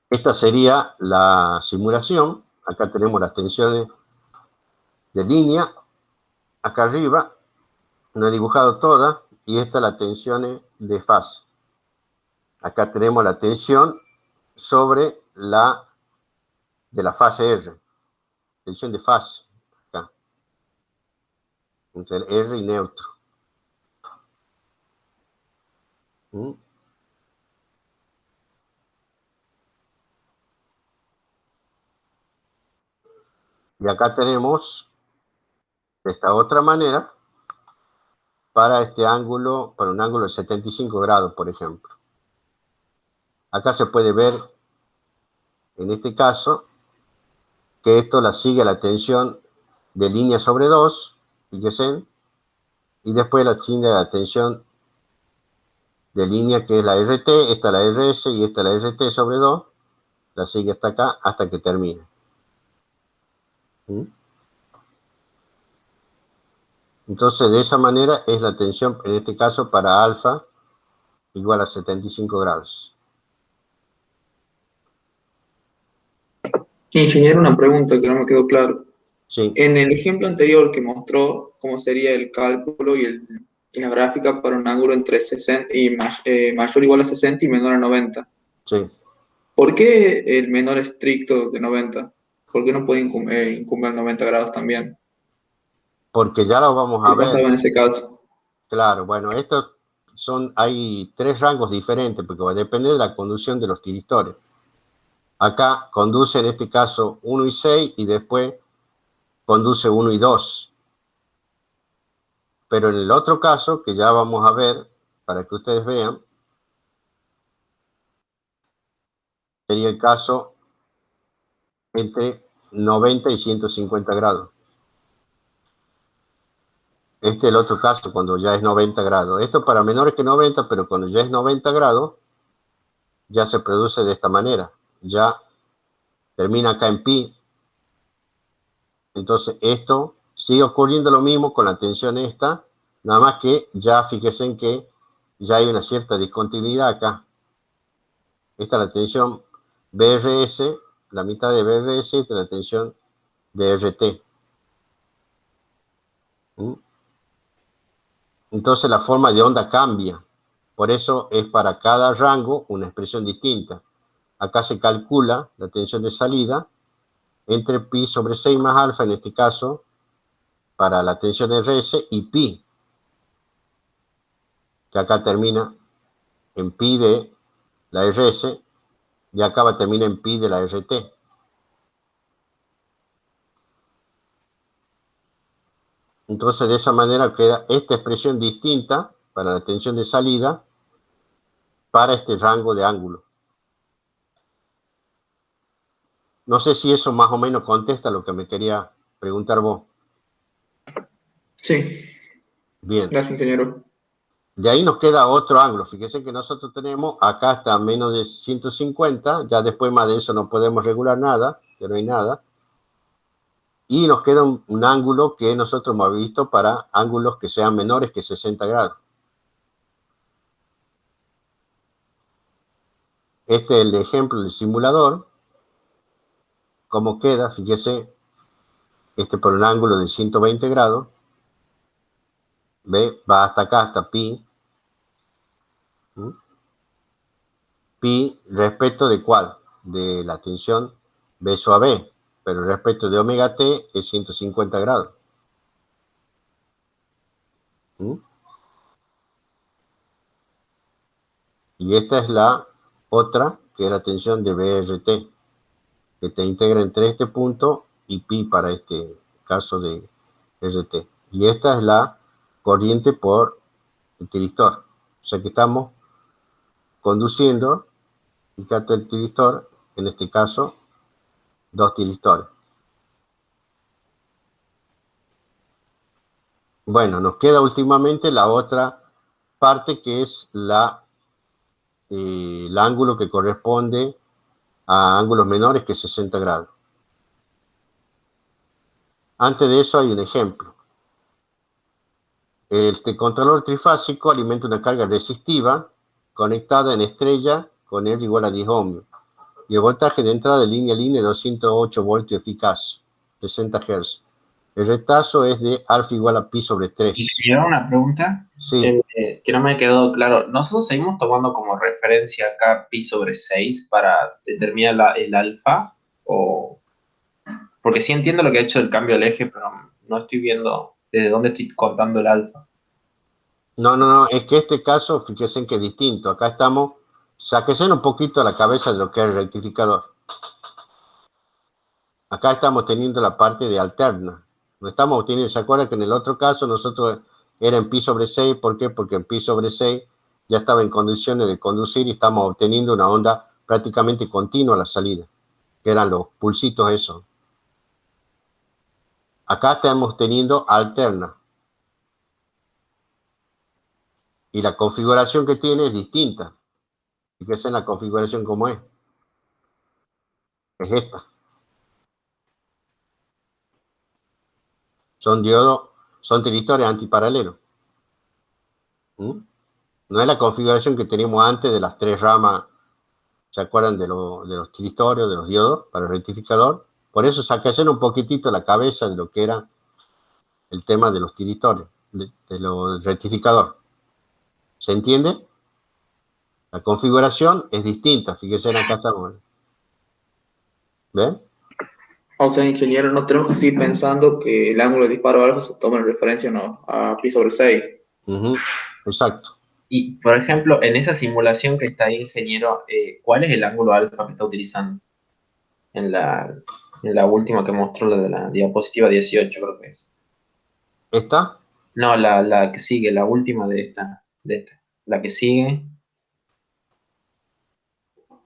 S2: Esta sería la simulación. Acá tenemos las tensiones de línea. Acá arriba, no he dibujado todas, y estas las tensiones de fase. Acá tenemos la tensión sobre la de la fase R. Tensión de fase. Acá. Entre el R y neutro. ¿Mm? Y acá tenemos de esta otra manera para este ángulo, para un ángulo de 75 grados, por ejemplo. Acá se puede ver, en este caso, que esto la sigue la tensión de línea sobre 2, fíjense, y después la sigue la tensión de línea que es la RT, esta la RS y esta la RT sobre 2, la sigue hasta acá hasta que termine. ¿Mm? Entonces, de esa manera es la tensión, en este caso, para alfa igual a 75 grados.
S1: Ingeniero, una pregunta que no me quedó claro.
S2: Sí,
S1: En el ejemplo anterior que mostró cómo sería el cálculo y la gráfica para un ángulo entre 60 y mayor o igual a 60 y menor a 90.
S2: sí.
S1: ¿Por qué el menor estricto de 90? ¿Por qué no puede incumbir 90 grados también?
S2: Porque ya lo vamos a
S1: ¿Qué
S2: ver.
S1: pasaba en ese caso?
S2: Claro, bueno, hay 3 rangos diferentes, porque va a depender de la conducción de los tiristores. Acá conduce en este caso 1 y 6 y después conduce 1 y 2. Pero en el otro caso, que ya vamos a ver, para que ustedes vean, sería el caso entre 90 y 150 grados. Este es el otro caso, cuando ya es 90 grados. Esto para menores que 90, pero cuando ya es 90 grados, ya se produce de esta manera. Ya termina acá en pi. Entonces esto sigue ocurriendo lo mismo con la tensión esta, nada más que ya fíjense en que ya hay una cierta discontinuidad acá. Esta es la tensión BRS, la mitad de BRS, esta es la tensión de RT. ¿Mm? Entonces la forma de onda cambia. Por eso es para cada rango una expresión distinta. Acá se calcula la tensión de salida entre pi sobre 6 más alfa, en este caso, para la tensión RS, y pi, que acá termina en pi de la RS, y acá va a terminar en pi de la RT. Entonces, de esa manera queda esta expresión distinta para la tensión de salida para este rango de ángulo. No sé si eso más o menos contesta lo que me quería preguntar vos.
S1: Sí,
S2: Bien.
S1: gracias, ingeniero.
S2: De ahí nos queda otro ángulo. Fíjense que nosotros tenemos acá hasta menos de 150, ya después más de eso no podemos regular nada, que no hay nada. Y nos queda un ángulo que nosotros hemos visto para ángulos que sean menores que 60 grados. Este es el ejemplo del simulador. Cómo queda, fíjese, por un ángulo de 120 grados. ¿Ve? Va hasta acá, hasta pi. ¿Mm? Pi respecto de cuál? De la tensión B a B. Pero respecto de omega t es 150 grados. ¿Mm? Y esta es la otra, que es la tensión de BRT, que te integra entre este punto y pi para este caso de RT. Y esta es la corriente por el tiristor. O sea que estamos conduciendo, fíjate el tiristor, en este caso, 2 tiristores. Bueno, nos queda últimamente la otra parte, que es el ángulo que corresponde a ángulos menores que 60 grados. Antes de eso hay un ejemplo. Este controlador trifásico alimenta una carga resistiva conectada en estrella con R igual a 10 ohmios. Y el voltaje de entrada de línea a línea es 208 voltios eficaz, 60 Hz. El retazo es de alfa igual a pi sobre 3.
S3: Ingeniero, una pregunta
S2: Sí,
S3: que no me quedó claro. ¿Nosotros seguimos tomando como referencia acá pi sobre 6 para determinar el alfa? Porque sí entiendo lo que ha hecho el cambio del eje, pero no estoy viendo desde dónde estoy contando el alfa.
S2: No, es que este caso, fíjense que es distinto. Acá estamos, sáquense un poquito la cabeza de lo que es el rectificador. Acá estamos teniendo la parte de alterna. No estamos teniendo, ¿se acuerdan que en el otro caso nosotros era en pi sobre 6? ¿Por qué? Porque en pi sobre 6 ya estaba en condiciones de conducir y estamos obteniendo una onda prácticamente continua a la salida, que eran los pulsitos esos. Acá estamos teniendo alterna. Y la configuración que tiene es distinta. Fíjense en la configuración como es. Es esta. Son diodos, son tiristores antiparalelos. ¿Mm? No es la configuración que teníamos antes de las 3 ramas. ¿Se acuerdan de los tiristorios, de los diodos para el rectificador? Por eso saquense un poquitito la cabeza de lo que era el tema de los tiristorios, de los rectificadores. ¿Se entiende? La configuración es distinta. Fíjense, acá estamos. ¿Ven?
S1: O sea, ingeniero, no tenemos que seguir pensando que el ángulo de disparo alfa se toma en referencia ¿no? a pi sobre 6.
S2: Exacto.
S3: Y, por ejemplo, en esa simulación que está ahí, ingeniero, ¿cuál es el ángulo alfa que está utilizando? En la última que mostró, la de la diapositiva 18, creo que es.
S2: ¿Esta?
S3: No, la que sigue, la última de esta. La que sigue.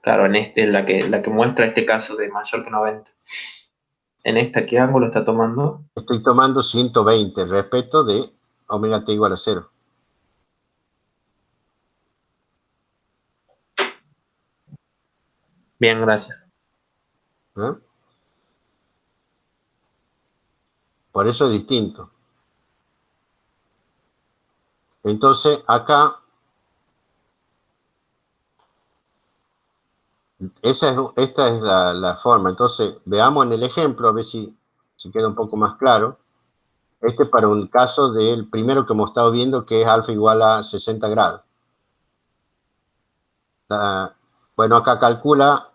S3: Claro, en la que muestra este caso de mayor que 90. En esta, ¿qué ángulo está tomando?
S2: Estoy tomando 120 respecto de omega t igual a 0.
S3: Bien, gracias.
S2: ¿Eh? Por eso es distinto. Entonces, acá, esta es la forma. Entonces, veamos en el ejemplo, a ver si queda un poco más claro. Este es para un caso del primero que hemos estado viendo, que es alfa igual a 60 grados. Bueno, acá calcula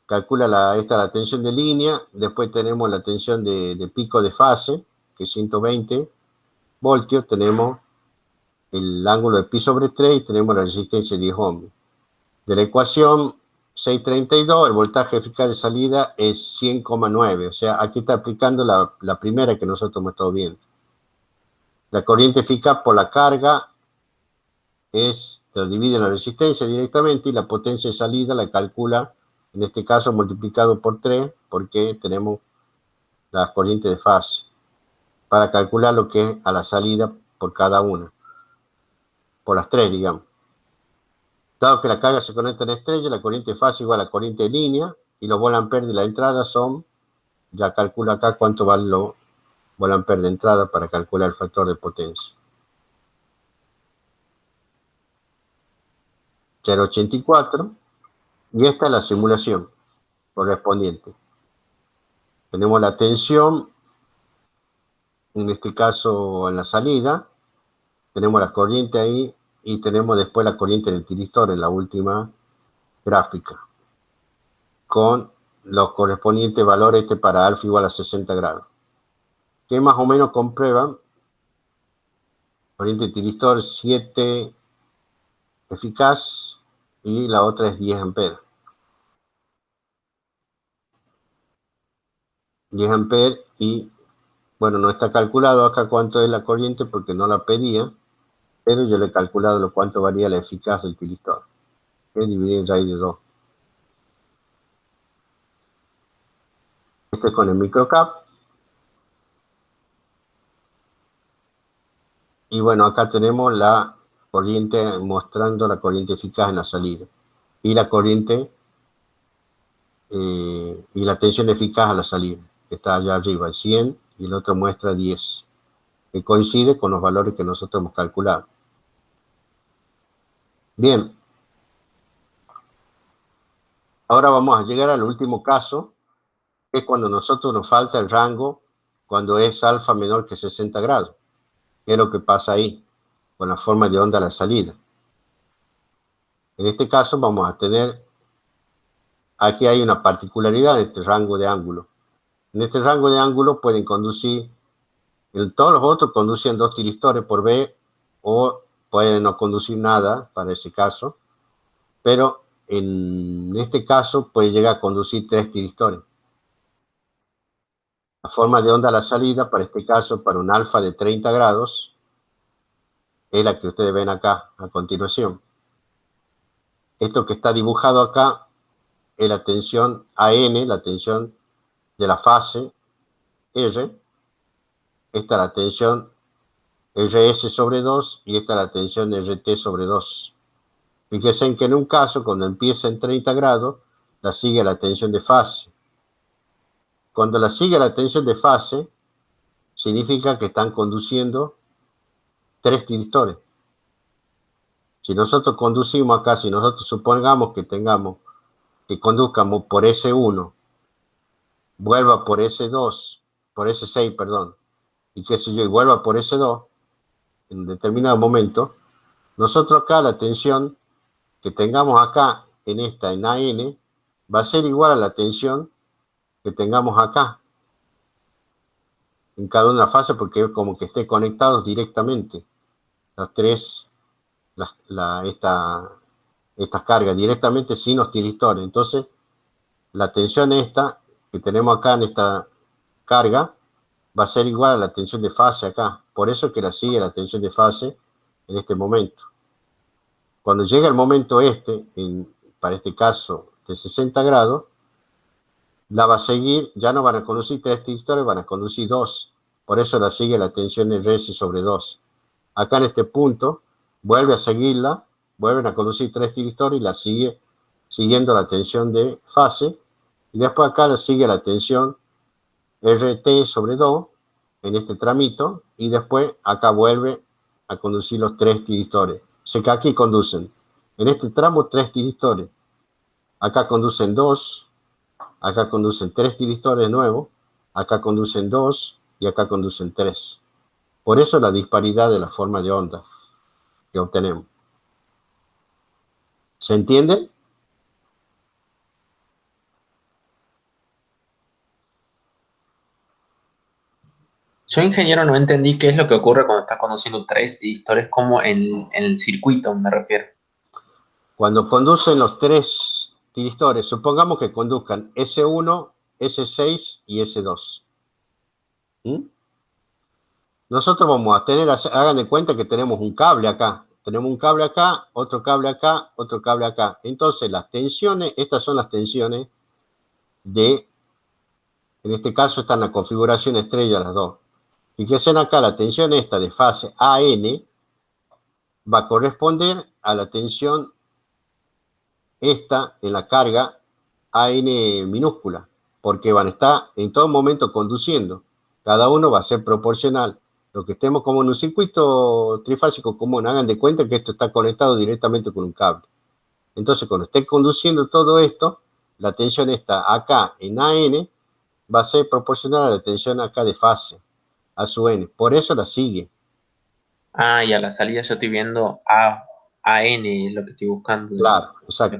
S2: la tensión de línea, después tenemos la tensión de pico de fase, que es 120 voltios, tenemos el ángulo de pi sobre 3 y tenemos la resistencia de 10 ohms. De la ecuación 632, el voltaje eficaz de salida es 100,9, o sea, aquí está aplicando la primera que nosotros hemos estado viendo. La corriente eficaz por la carga lo divide en la resistencia directamente y la potencia de salida la calcula, en este caso multiplicado por 3, porque tenemos la corriente de fase, para calcular lo que es a la salida por cada una, por las 3, digamos. Dado que la carga se conecta en estrella, la corriente de fase igual a la corriente de línea, y los volamperes de la entrada son, ya calculo acá cuánto vale los volamperes de entrada para calcular el factor de potencia. 0,84, y esta es la simulación correspondiente. Tenemos la tensión, en este caso en la salida, tenemos la corriente ahí, y tenemos después la corriente del tiristor en la última gráfica, con los correspondientes valores para alfa igual a 60 grados, que más o menos comprueban corriente tiristor 7 eficaz y la otra es 10 amperes. 10 amperes y, bueno, no está calculado acá cuánto es la corriente porque no la pedía, pero yo le he calculado lo cuánto varía la eficaz del tiristor, que es dividido en raíz de 2. Este es con el microcap. Y bueno, acá tenemos la corriente, mostrando la corriente eficaz en la salida. Y la corriente y la tensión eficaz a la salida, que está allá arriba, el 100, y el otro muestra 10, que coincide con los valores que nosotros hemos calculado. Bien. Ahora vamos a llegar al último caso, que es cuando nosotros nos falta el rango, cuando es alfa menor que 60 grados. ¿Qué es lo que pasa ahí con la forma de onda a la salida? En este caso vamos a tener, aquí hay una particularidad en este rango de ángulo. En este rango de ángulo pueden conducir, todos los otros conducen 2 tiristores por B o puede no conducir nada para ese caso, pero en este caso puede llegar a conducir 3 tiristores. La forma de onda a la salida, para este caso, para un alfa de 30 grados, es la que ustedes ven acá a continuación. Esto que está dibujado acá es la tensión AN, la tensión de la fase R. Esta es la tensión RS sobre 2 y esta es la tensión RT sobre 2. Fíjense en que en un caso, cuando empieza en 30 grados, la sigue la tensión de fase. Cuando la sigue la tensión de fase, significa que están conduciendo 3 tiristores. Si nosotros conducimos acá, si nosotros supongamos que conduzcamos por S1, vuelva por S2, por S6, perdón, y qué sé yo, y vuelva por S2, en determinado momento, nosotros acá la tensión que tengamos acá en AN va a ser igual a la tensión que tengamos acá en cada una de las fases, porque es como que esté conectados directamente las tres, estas cargas directamente sin los tiristores. Entonces la tensión esta que tenemos acá en esta carga va a ser igual a la tensión de fase acá, por eso que la sigue la tensión de fase en este momento. Cuando llega el momento para este caso de 60 grados, la va a seguir, ya no van a conducir 3 tiristores, van a conducir 2. Por eso la sigue la tensión RS sobre 2. Acá en este punto, vuelve a seguirla, vuelven a conducir 3 tiristores y la sigue siguiendo la tensión de fase. Y después acá la sigue la tensión RT sobre 2 en este tramito. Y después acá vuelve a conducir los 3 tiristores. O sea que aquí conducen, en este tramo, 3 tiristores. Acá conducen 2, acá conducen 3 tiristores de nuevo, acá conducen 2 y acá conducen 3. Por eso la disparidad de la forma de onda que obtenemos. ¿Se entiende?
S3: Yo, ingeniero, no entendí qué es lo que ocurre cuando estás conduciendo 3 tiristores, como en el circuito, me refiero.
S2: Cuando conducen los 3 tiristores, supongamos que conduzcan S1, S6 y S2. Nosotros vamos a tener, hagan de cuenta que tenemos un cable acá. Tenemos un cable acá, otro cable acá, otro cable acá. Entonces las tensiones, estas son las tensiones en este caso están en la configuración estrella las dos. Fíjense acá, la tensión esta de fase AN va a corresponder a la tensión esta en la carga AN minúscula, porque van a estar en todo momento conduciendo. Cada uno va a ser proporcional. Lo que estemos como en un circuito trifásico común, hagan de cuenta que esto está conectado directamente con un cable. Entonces, cuando esté conduciendo todo esto, la tensión esta acá en AN va a ser proporcional a la tensión acá de fase, a su N. Por eso la sigue.
S3: Ah, y a la salida yo estoy viendo AN, lo que estoy buscando.
S2: Claro, exacto.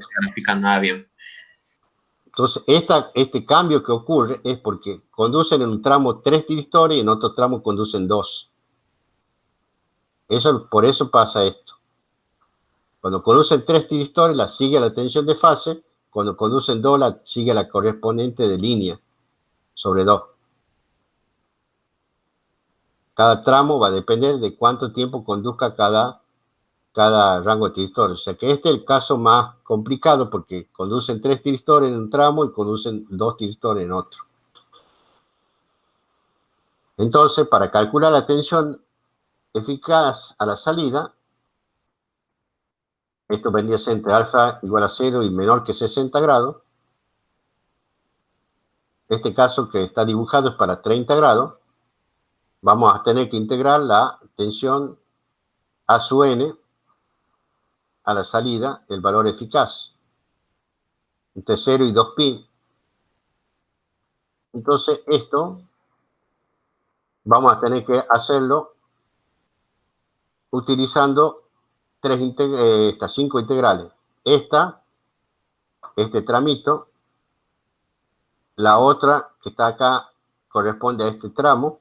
S3: Bien.
S2: Entonces, este cambio que ocurre es porque conducen en un tramo 3 tiristores y en otro tramo conducen 2. Por eso pasa esto. Cuando conducen 3 tiristores, la sigue la tensión de fase. Cuando conducen 2, la sigue la correspondiente de línea sobre 2. Cada tramo va a depender de cuánto tiempo conduzca cada rango de tiristores. O sea que este es el caso más complicado porque conducen 3 tiristores en un tramo y conducen 2 tiristores en otro. Entonces, para calcular la tensión eficaz a la salida, esto vendría a ser entre alfa igual a 0 y menor que 60 grados. Este caso que está dibujado es para 30 grados. Vamos a tener que integrar la tensión A sub n a la salida, el valor eficaz, entre 0 y 2pi. Entonces esto vamos a tener que hacerlo utilizando estas 5 integrales. Este tramito, la otra que está acá corresponde a este tramo,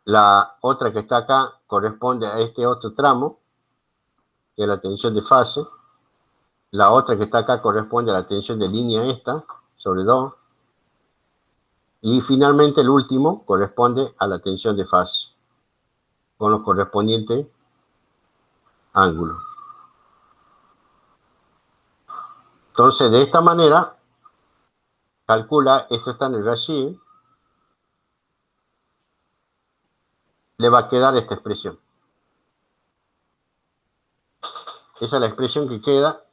S2: La otra que está acá corresponde a este otro tramo, que es la tensión de fase. La otra que está acá corresponde a la tensión de línea esta, sobre 2. Y finalmente el último corresponde a la tensión de fase, con los correspondientes ángulos. Entonces, de esta manera, calcula, esto está en el rashid, le va a quedar esta expresión. Esa es la expresión que queda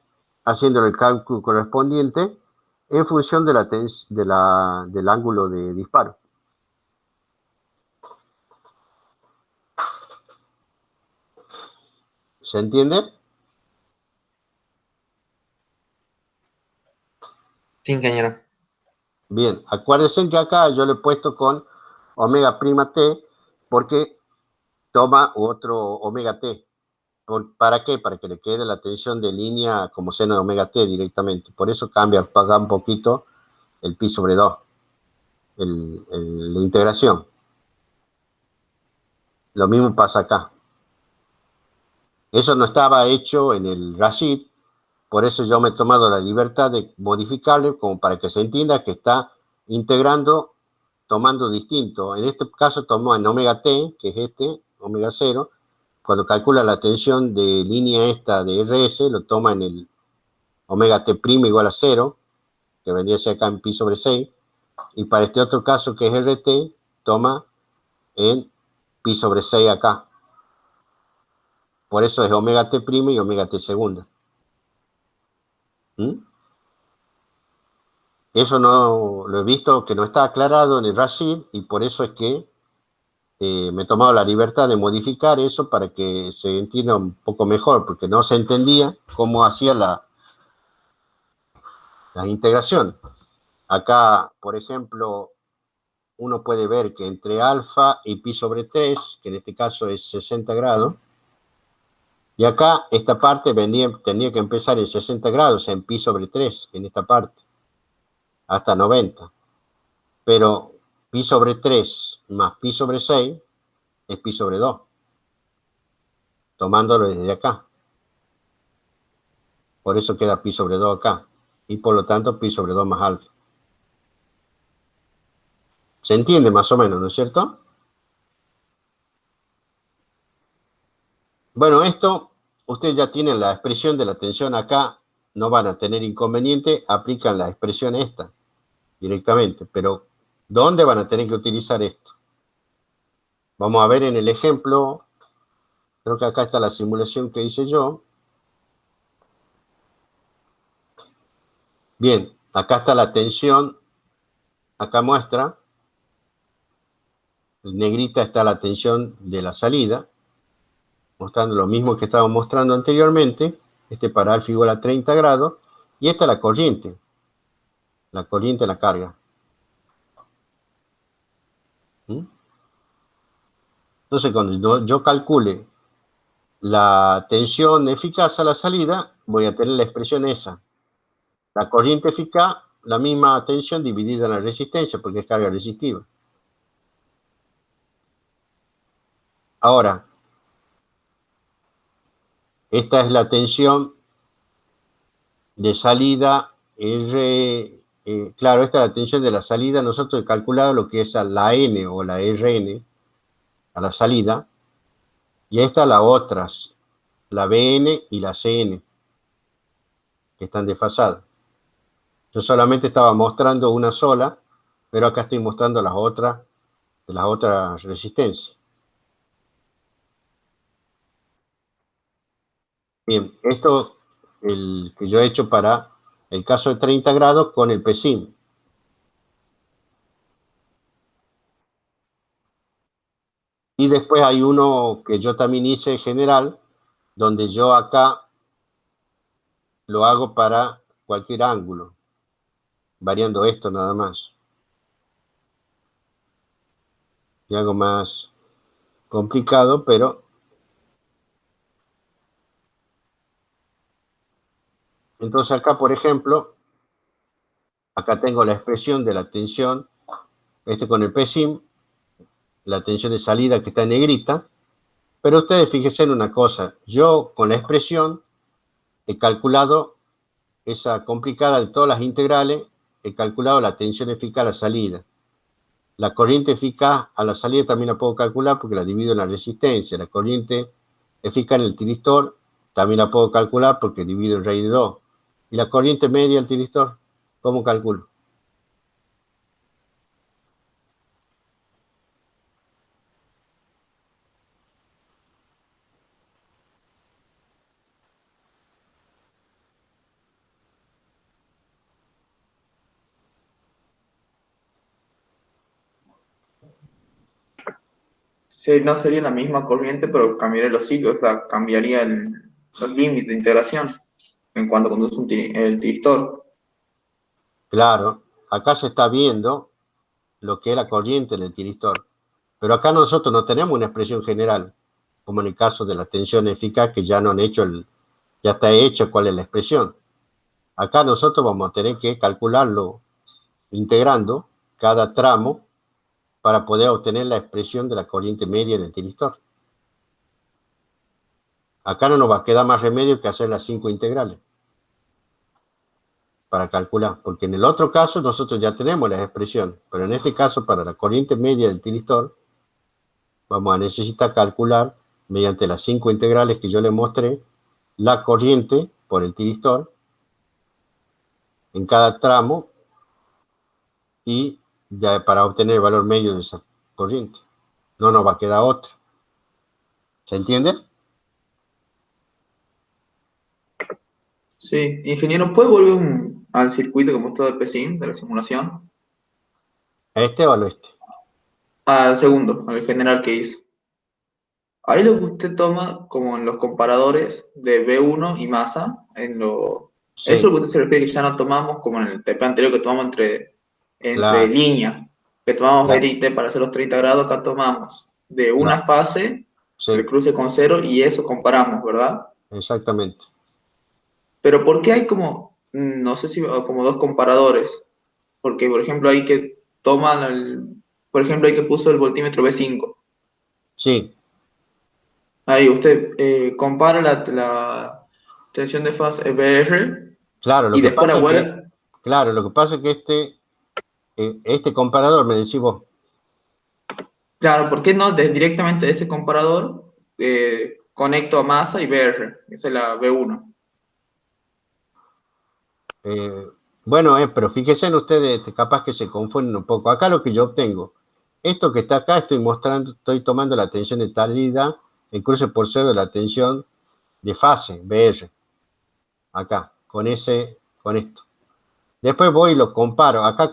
S2: haciendo el cálculo correspondiente en función de del ángulo de disparo. ¿Se entiende?
S3: Sí, ingeniero.
S2: Bien, acuérdense que acá yo le he puesto con omega prima t porque toma otro omega t. ¿Para qué? Para que le quede la tensión de línea como seno de omega t directamente. Por eso cambia, paga un poquito el pi sobre 2, la integración. Lo mismo pasa acá. Eso no estaba hecho en el rashid, por eso yo me he tomado la libertad de modificarle como para que se entienda que está integrando, tomando distinto. En este caso tomó en omega t, que es este, omega 0. Cuando calcula la tensión de línea esta de RS, lo toma en el omega t' igual a 0, que vendría a ser acá en pi sobre 6. Y para este otro caso, que es RT, toma en pi sobre 6 acá. Por eso es omega t' y omega t segunda. Eso no lo he visto que no está aclarado en el rashid y por eso es que me he tomado la libertad de modificar eso para que se entienda un poco mejor, porque no se entendía cómo hacía la integración. Acá, por ejemplo, uno puede ver que entre alfa y pi sobre 3, que en este caso es 60 grados, y acá esta parte tenía que empezar en 60 grados, en pi sobre 3, en esta parte, hasta 90. Pero pi sobre 3 más pi sobre 6 es pi sobre 2, tomándolo desde acá. Por eso queda pi sobre 2 acá, y por lo tanto pi sobre 2 más alfa. ¿Se entiende más o menos, no es cierto? Bueno, esto, ustedes ya tienen la expresión de la tensión acá, no van a tener inconveniente, aplican la expresión esta directamente, pero ¿dónde van a tener que utilizar esto? Vamos a ver en el ejemplo, creo que acá está la simulación que hice yo. Bien, acá está la tensión, acá muestra, en negrita está la tensión de la salida, mostrando lo mismo que estábamos mostrando anteriormente, para alfa igual a 30 grados, y esta es la corriente de la carga. Entonces, cuando yo calcule la tensión eficaz a la salida, voy a tener la expresión esa. La corriente eficaz, la misma tensión dividida en la resistencia, porque es carga resistiva. Ahora, esta es la tensión de salida R. Claro, esta es la tensión de la salida. Nosotros hemos calculado lo que es la N o la RN a la salida. Y esta la otras, la BN y la CN, que están desfasadas. Yo solamente estaba mostrando una sola, pero acá estoy mostrando las otras resistencias. Bien, esto el que yo he hecho para el caso de 30 grados con el PSIM. Y después hay uno que yo también hice general, donde yo acá lo hago para cualquier ángulo, variando esto nada más. Y algo más complicado, pero entonces acá, por ejemplo, acá tengo la expresión de la tensión, con el PSIM, la tensión de salida que está en negrita, pero ustedes fíjense en una cosa, yo con la expresión he calculado esa complicada de todas las integrales, he calculado la tensión eficaz a la salida. La corriente eficaz a la salida también la puedo calcular porque la divido en la resistencia. La corriente eficaz en el tiristor también la puedo calcular porque divido en raíz de 2. Y la corriente media del tiristor, ¿cómo calculo?
S1: No sería la misma corriente, pero cambiaría los ciclos, o sea, cambiaría el límite de integración en cuanto conduce el tiristor.
S2: Claro, acá se está viendo lo que es la corriente del tiristor. Pero acá nosotros no tenemos una expresión general, como en el caso de la tensión eficaz, que ya no han hecho ya está hecho cuál es la expresión. Acá nosotros vamos a tener que calcularlo integrando cada tramo para poder obtener la expresión de la corriente media en el tiristor. Acá no nos va a quedar más remedio que hacer las 5 integrales para calcular, porque en el otro caso nosotros ya tenemos la expresión, pero en este caso para la corriente media del tiristor vamos a necesitar calcular mediante las 5 integrales que yo le mostré la corriente por el tiristor en cada tramo y ya para obtener el valor medio de esa corriente. No nos va a quedar otra. ¿Se entiende?
S1: Sí, ingeniero, ¿puede volver al circuito como todo el PSIM de la simulación?
S2: ¿A este o al oeste?
S1: Al segundo, al general que hizo. Ahí lo que usted toma como en los comparadores de B1 y masa,
S2: Sí,
S1: eso es lo que usted se refiere que ya no tomamos como en el TP anterior que tomamos entre
S2: claro,
S1: líneas, que tomamos
S2: claro,
S1: verite para hacer los 30 grados, acá tomamos de una
S2: claro,
S1: fase, el
S2: sí,
S1: cruce con cero, y eso comparamos, ¿verdad?
S2: exactamente.
S1: Pero ¿por qué hay como, no sé si como dos comparadores? Porque, por ejemplo, hay que toman por ejemplo, hay que puso el voltímetro B5.
S2: Sí,
S1: Ahí usted compara la tensión de fase BR
S2: claro,
S1: y después la vuelve.
S2: lo que pasa es que este comparador, me decís vos,
S1: Claro, ¿por qué no directamente de ese comparador conecto a masa y BR? Esa es la B1.
S2: eh, bueno, pero fíjense en ustedes, capaz que se confunden un poco. Acá lo que yo obtengo, esto que está acá, estoy tomando la tensión de salida, el cruce por cero de la tensión de fase, BR, acá, con esto. Después voy y lo comparo, acá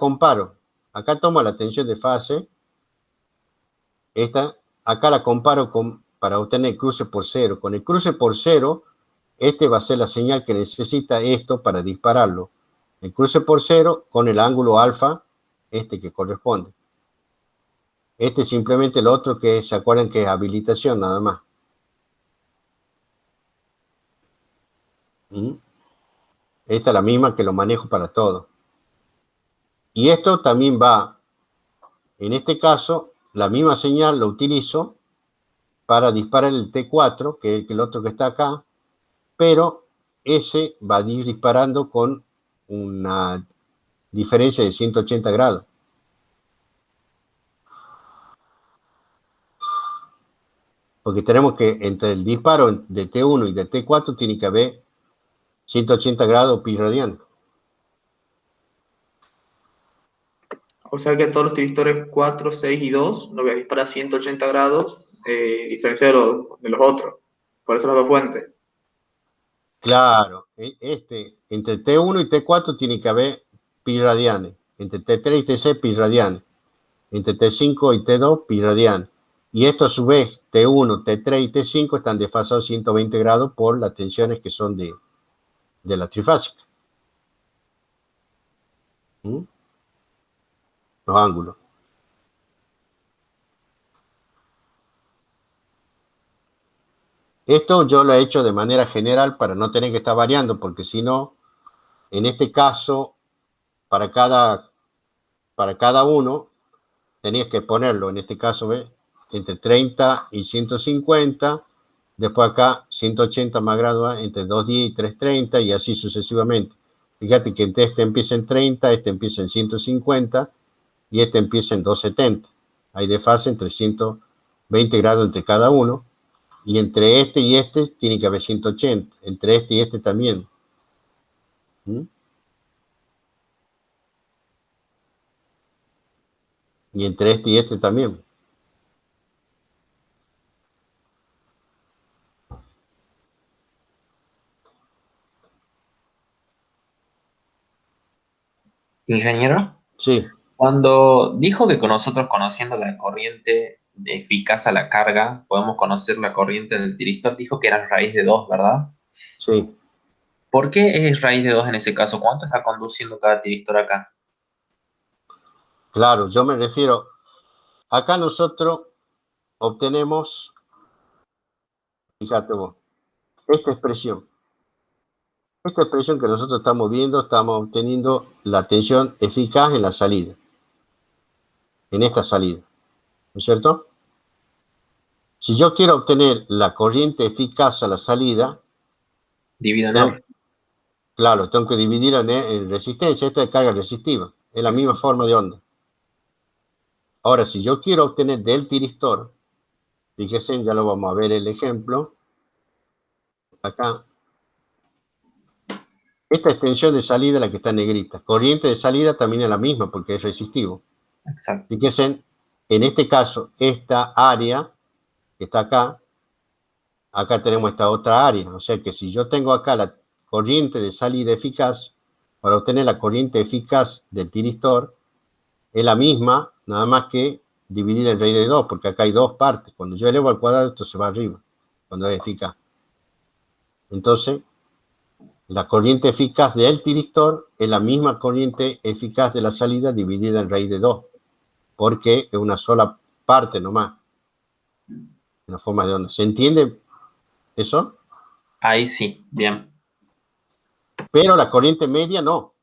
S2: tomo la tensión de fase, acá la comparo para obtener el cruce por cero. Con el cruce por cero, este va a ser la señal que necesita esto para dispararlo. El cruce por cero con el ángulo alfa, que corresponde. Simplemente el otro que se acuerdan que es habilitación nada más. Esta es la misma que lo manejo para todo. Y esto también va, en este caso, la misma señal lo utilizo para disparar el T4, que es el otro que está acá, pero ese va a ir disparando con una diferencia de 180 grados. Porque tenemos que entre el disparo de T1 y de T4 tiene que haber 180 grados pi radiano.
S1: O sea que todos los tristores 4, 6 y 2 lo voy a disparar a 180 grados, diferencia de los otros. Por eso las dos fuentes.
S2: Claro, entre T1 y T4 tiene que haber pi radianes. Entre T3 y T6 pi radianes. Entre T5 y T2 pi radianes. Y esto a su vez, T1, T3 y T5 están desfasados 120 grados por las tensiones que son de la trifásica. Los ángulos. Esto yo lo he hecho de manera general para no tener que estar variando, porque si no, en este caso, para cada uno, tenías que ponerlo, en este caso, ¿ves? entre 30 y 150, después acá 180 más gradual entre 210 y 330 y así sucesivamente. Fíjate que este empieza en 30, este empieza en 150 y este empieza en 270. Hay desfase entre 120 grados entre cada uno y entre este y este tiene que haber 180, entre este y este también. ¿Mm? Y entre este y este también.
S3: Ingeniero,
S2: Sí,
S3: cuando dijo que con nosotros conociendo la corriente eficaz a la carga, podemos conocer la corriente del tiristor, dijo que era raíz de 2, ¿verdad?
S2: sí.
S3: ¿Por qué es raíz de 2 en ese caso? ¿Cuánto está conduciendo cada tiristor acá?
S2: Claro, yo me refiero, acá nosotros obtenemos, fíjate vos, esta expresión. Esta expresión que nosotros estamos viendo, estamos obteniendo la tensión eficaz en la salida, en esta salida, ¿no es cierto? Si yo quiero obtener la corriente eficaz a la salida,
S3: Divido en R.
S2: claro, tengo que dividirla en resistencia. Esto es carga resistiva, es la misma forma de onda. Ahora, si yo quiero obtener del tiristor, fíjense, ya lo vamos a ver el ejemplo, acá. Esta extensión de salida es la que está en negrita. Corriente de salida también es la misma porque es resistivo.
S3: Exacto.
S2: Fíjense, en este caso, esta área que está acá tenemos esta otra área. O sea que si yo tengo acá la corriente de salida eficaz, para obtener la corriente eficaz del tiristor, es la misma, nada más que dividida en raíz de 2, porque acá hay dos partes. Cuando yo elevo al cuadrado, esto se va arriba, cuando es eficaz. Entonces, la corriente eficaz del tiristor es la misma corriente eficaz de la salida dividida en raíz de 2, porque es una sola parte nomás, una forma de onda. ¿Se entiende eso?
S3: Ahí sí, bien.
S2: Pero la corriente media no.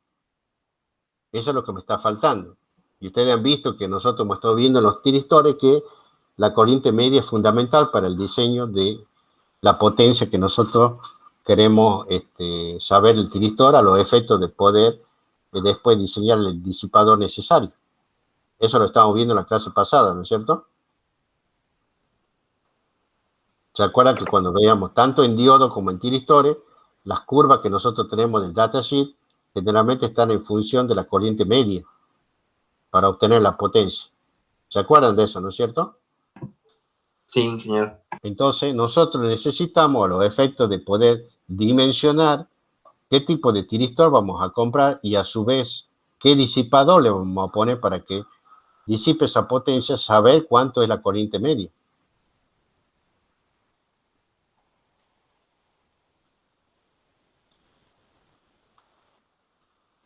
S2: Eso es lo que me está faltando. Y ustedes han visto que nosotros hemos estado viendo en los tiristores que la corriente media es fundamental para el diseño de la potencia que nosotros queremos saber el tiristor a los efectos de poder después diseñar el disipador necesario. Eso lo estábamos viendo en la clase pasada, ¿no es cierto? ¿Se acuerdan que cuando veíamos tanto en diodo como en tiristores, las curvas que nosotros tenemos del datasheet generalmente están en función de la corriente media para obtener la potencia? ¿Se acuerdan de eso, no es cierto?
S3: Sí, ingeniero.
S2: Entonces, nosotros necesitamos a los efectos de poder dimensionar qué tipo de tiristor vamos a comprar y a su vez qué disipador le vamos a poner para que disipe esa potencia, saber cuánto es la corriente media.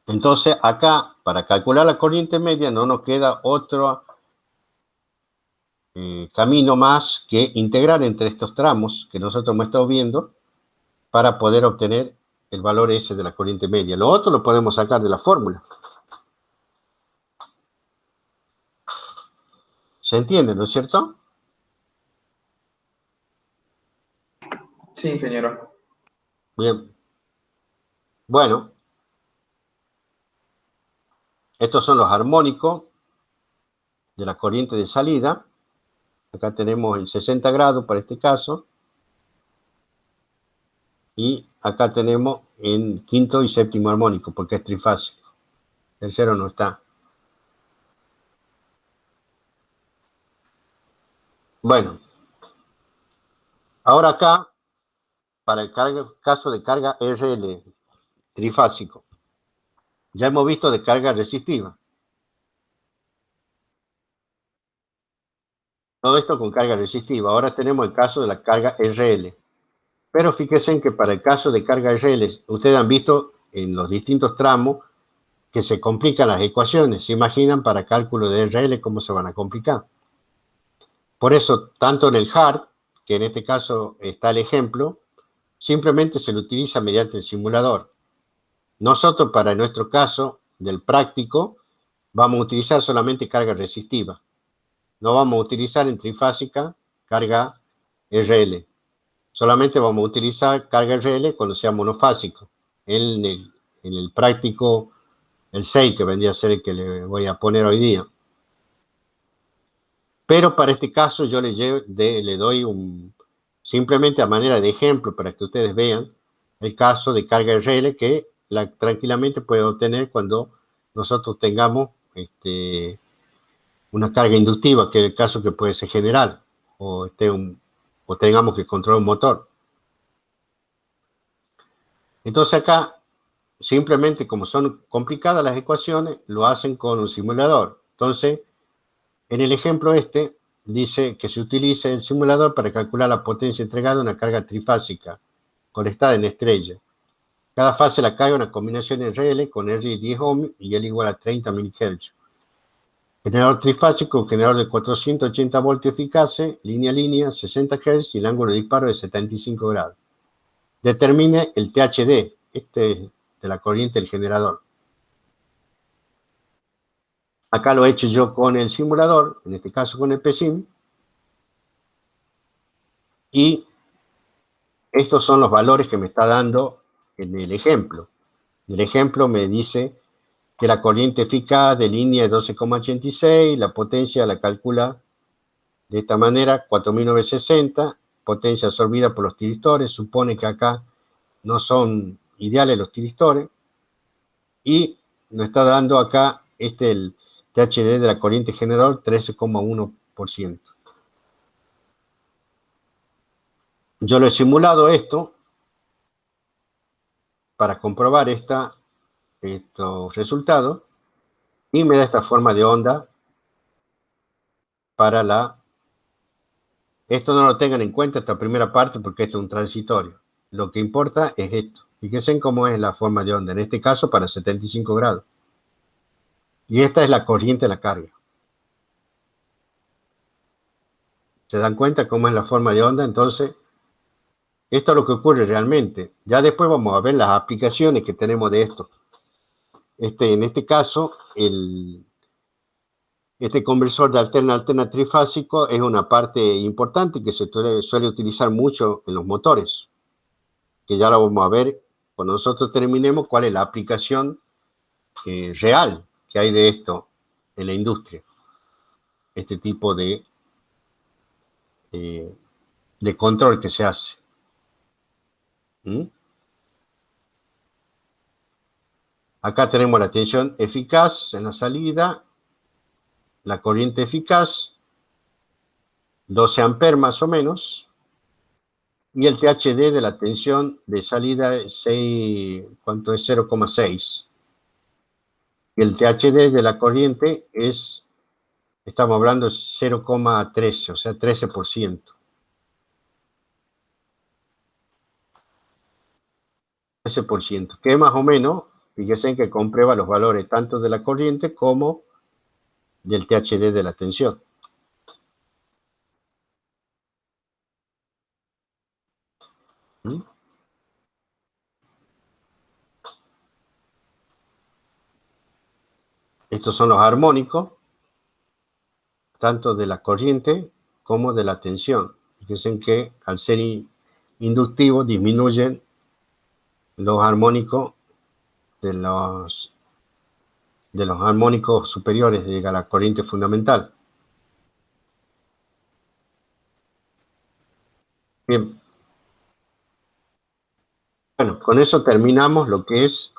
S2: Entonces, acá, para calcular la corriente media, no nos queda otro camino más que integrar entre estos tramos que nosotros hemos estado viendo para poder obtener el valor ese de la corriente media. Lo otro lo podemos sacar de la fórmula. ¿Se entiende, no es cierto?
S1: Sí, ingeniero.
S2: Bien. Bueno, estos son los armónicos de la corriente de salida. Acá tenemos en 60 grados para este caso. Y acá tenemos en quinto y séptimo armónico, porque es trifásico. Tercero no está. Bueno, ahora acá, para el caso de carga RL trifásico, ya hemos visto de carga resistiva. Todo esto con carga resistiva. Ahora tenemos el caso de la carga RL. Pero fíjense en que para el caso de carga RL, ustedes han visto en los distintos tramos que se complican las ecuaciones. ¿Se imaginan para cálculo de RL cómo se van a complicar? Por eso, tanto en el hard, que en este caso está el ejemplo, simplemente se lo utiliza mediante el simulador. Nosotros, para nuestro caso del práctico, vamos a utilizar solamente carga resistiva. no vamos a utilizar en trifásica carga RL. Solamente vamos a utilizar carga RL cuando sea monofásico. En el práctico, el 6, que vendría a ser el que le voy a poner hoy día. Pero para este caso yo le doy simplemente a manera de ejemplo para que ustedes vean el caso de carga RL que tranquilamente puede obtener cuando nosotros tengamos una carga inductiva, que es el caso que puede ser general, o tengamos que controlar un motor. Entonces acá, simplemente como son complicadas las ecuaciones, lo hacen con un simulador. Entonces, en el ejemplo dice que se utilice el simulador para calcular la potencia entregada a una carga trifásica conectada en estrella. Cada fase la carga una combinación RL con R 10 ohm y L igual a 30 mHz. Generador trifásico, generador de 480 voltios eficaces, línea a línea, 60 Hz y el ángulo de disparo de 75 grados. Determine el THD, de la corriente del generador. Acá lo he hecho yo con el simulador, en este caso con el PSIM. Y estos son los valores que me está dando en el ejemplo. El ejemplo me dice que la corriente eficaz de línea es 12,86, la potencia la calcula de esta manera, 4960, potencia absorbida por los tiristores, supone que acá no son ideales los tiristores, y nos está dando acá el THD de la corriente generador 13,1%. Yo lo he simulado esto para comprobar estos resultados y me da esta forma de onda para esto no lo tengan en cuenta esta primera parte porque esto es un transitorio. Lo que importa es esto. Fíjense en cómo es la forma de onda, en este caso para 75 grados. Y esta es la corriente de la carga. ¿Se dan cuenta cómo es la forma de onda? Entonces, esto es lo que ocurre realmente. Ya después vamos a ver las aplicaciones que tenemos de esto. En este caso, este conversor de alterna trifásico es una parte importante que se suele utilizar mucho en los motores, que ya lo vamos a ver cuando nosotros terminemos cuál es la aplicación real que hay de esto en la industria. Este tipo de control que se hace. Acá tenemos la tensión eficaz en la salida, la corriente eficaz, 12 amperes más o menos, y el THD de la tensión de salida es 0,6. Y el THD de la corriente estamos hablando de 0,13, o sea, 13%. Que es más o menos, fíjense que comprueba los valores tanto de la corriente como del THD de la tensión. Estos son los armónicos, tanto de la corriente como de la tensión. Fíjense que al ser inductivos disminuyen los armónicos de los armónicos superiores de la corriente fundamental. Bien. Bueno, con eso terminamos lo que es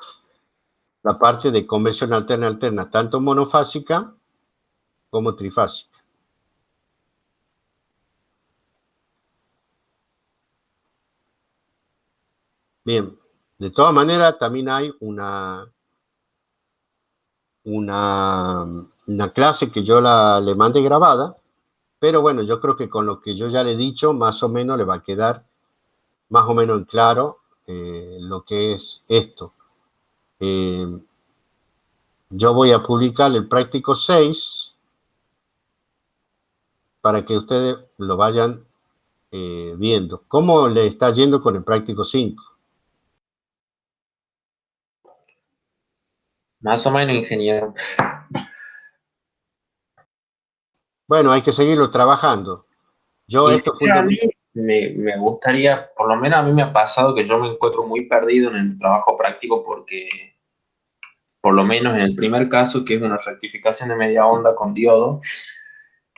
S2: la parte de conversión alterna, tanto monofásica como trifásica. Bien, de todas maneras también hay una clase que yo le mandé grabada, pero bueno, yo creo que con lo que yo ya le he dicho, más o menos le va a quedar más o menos en claro lo que es esto. Yo voy a publicar el práctico 6 para que ustedes lo vayan viendo. ¿Cómo le está yendo con el práctico 5?
S3: Más o menos, ingeniero.
S2: Bueno, hay que seguirlo trabajando. Yo
S3: Y
S2: esto
S3: a mí me gustaría, por lo menos a mí me ha pasado que yo me encuentro muy perdido en el trabajo práctico porque, por lo menos en el primer caso, que es una rectificación de media onda con diodo,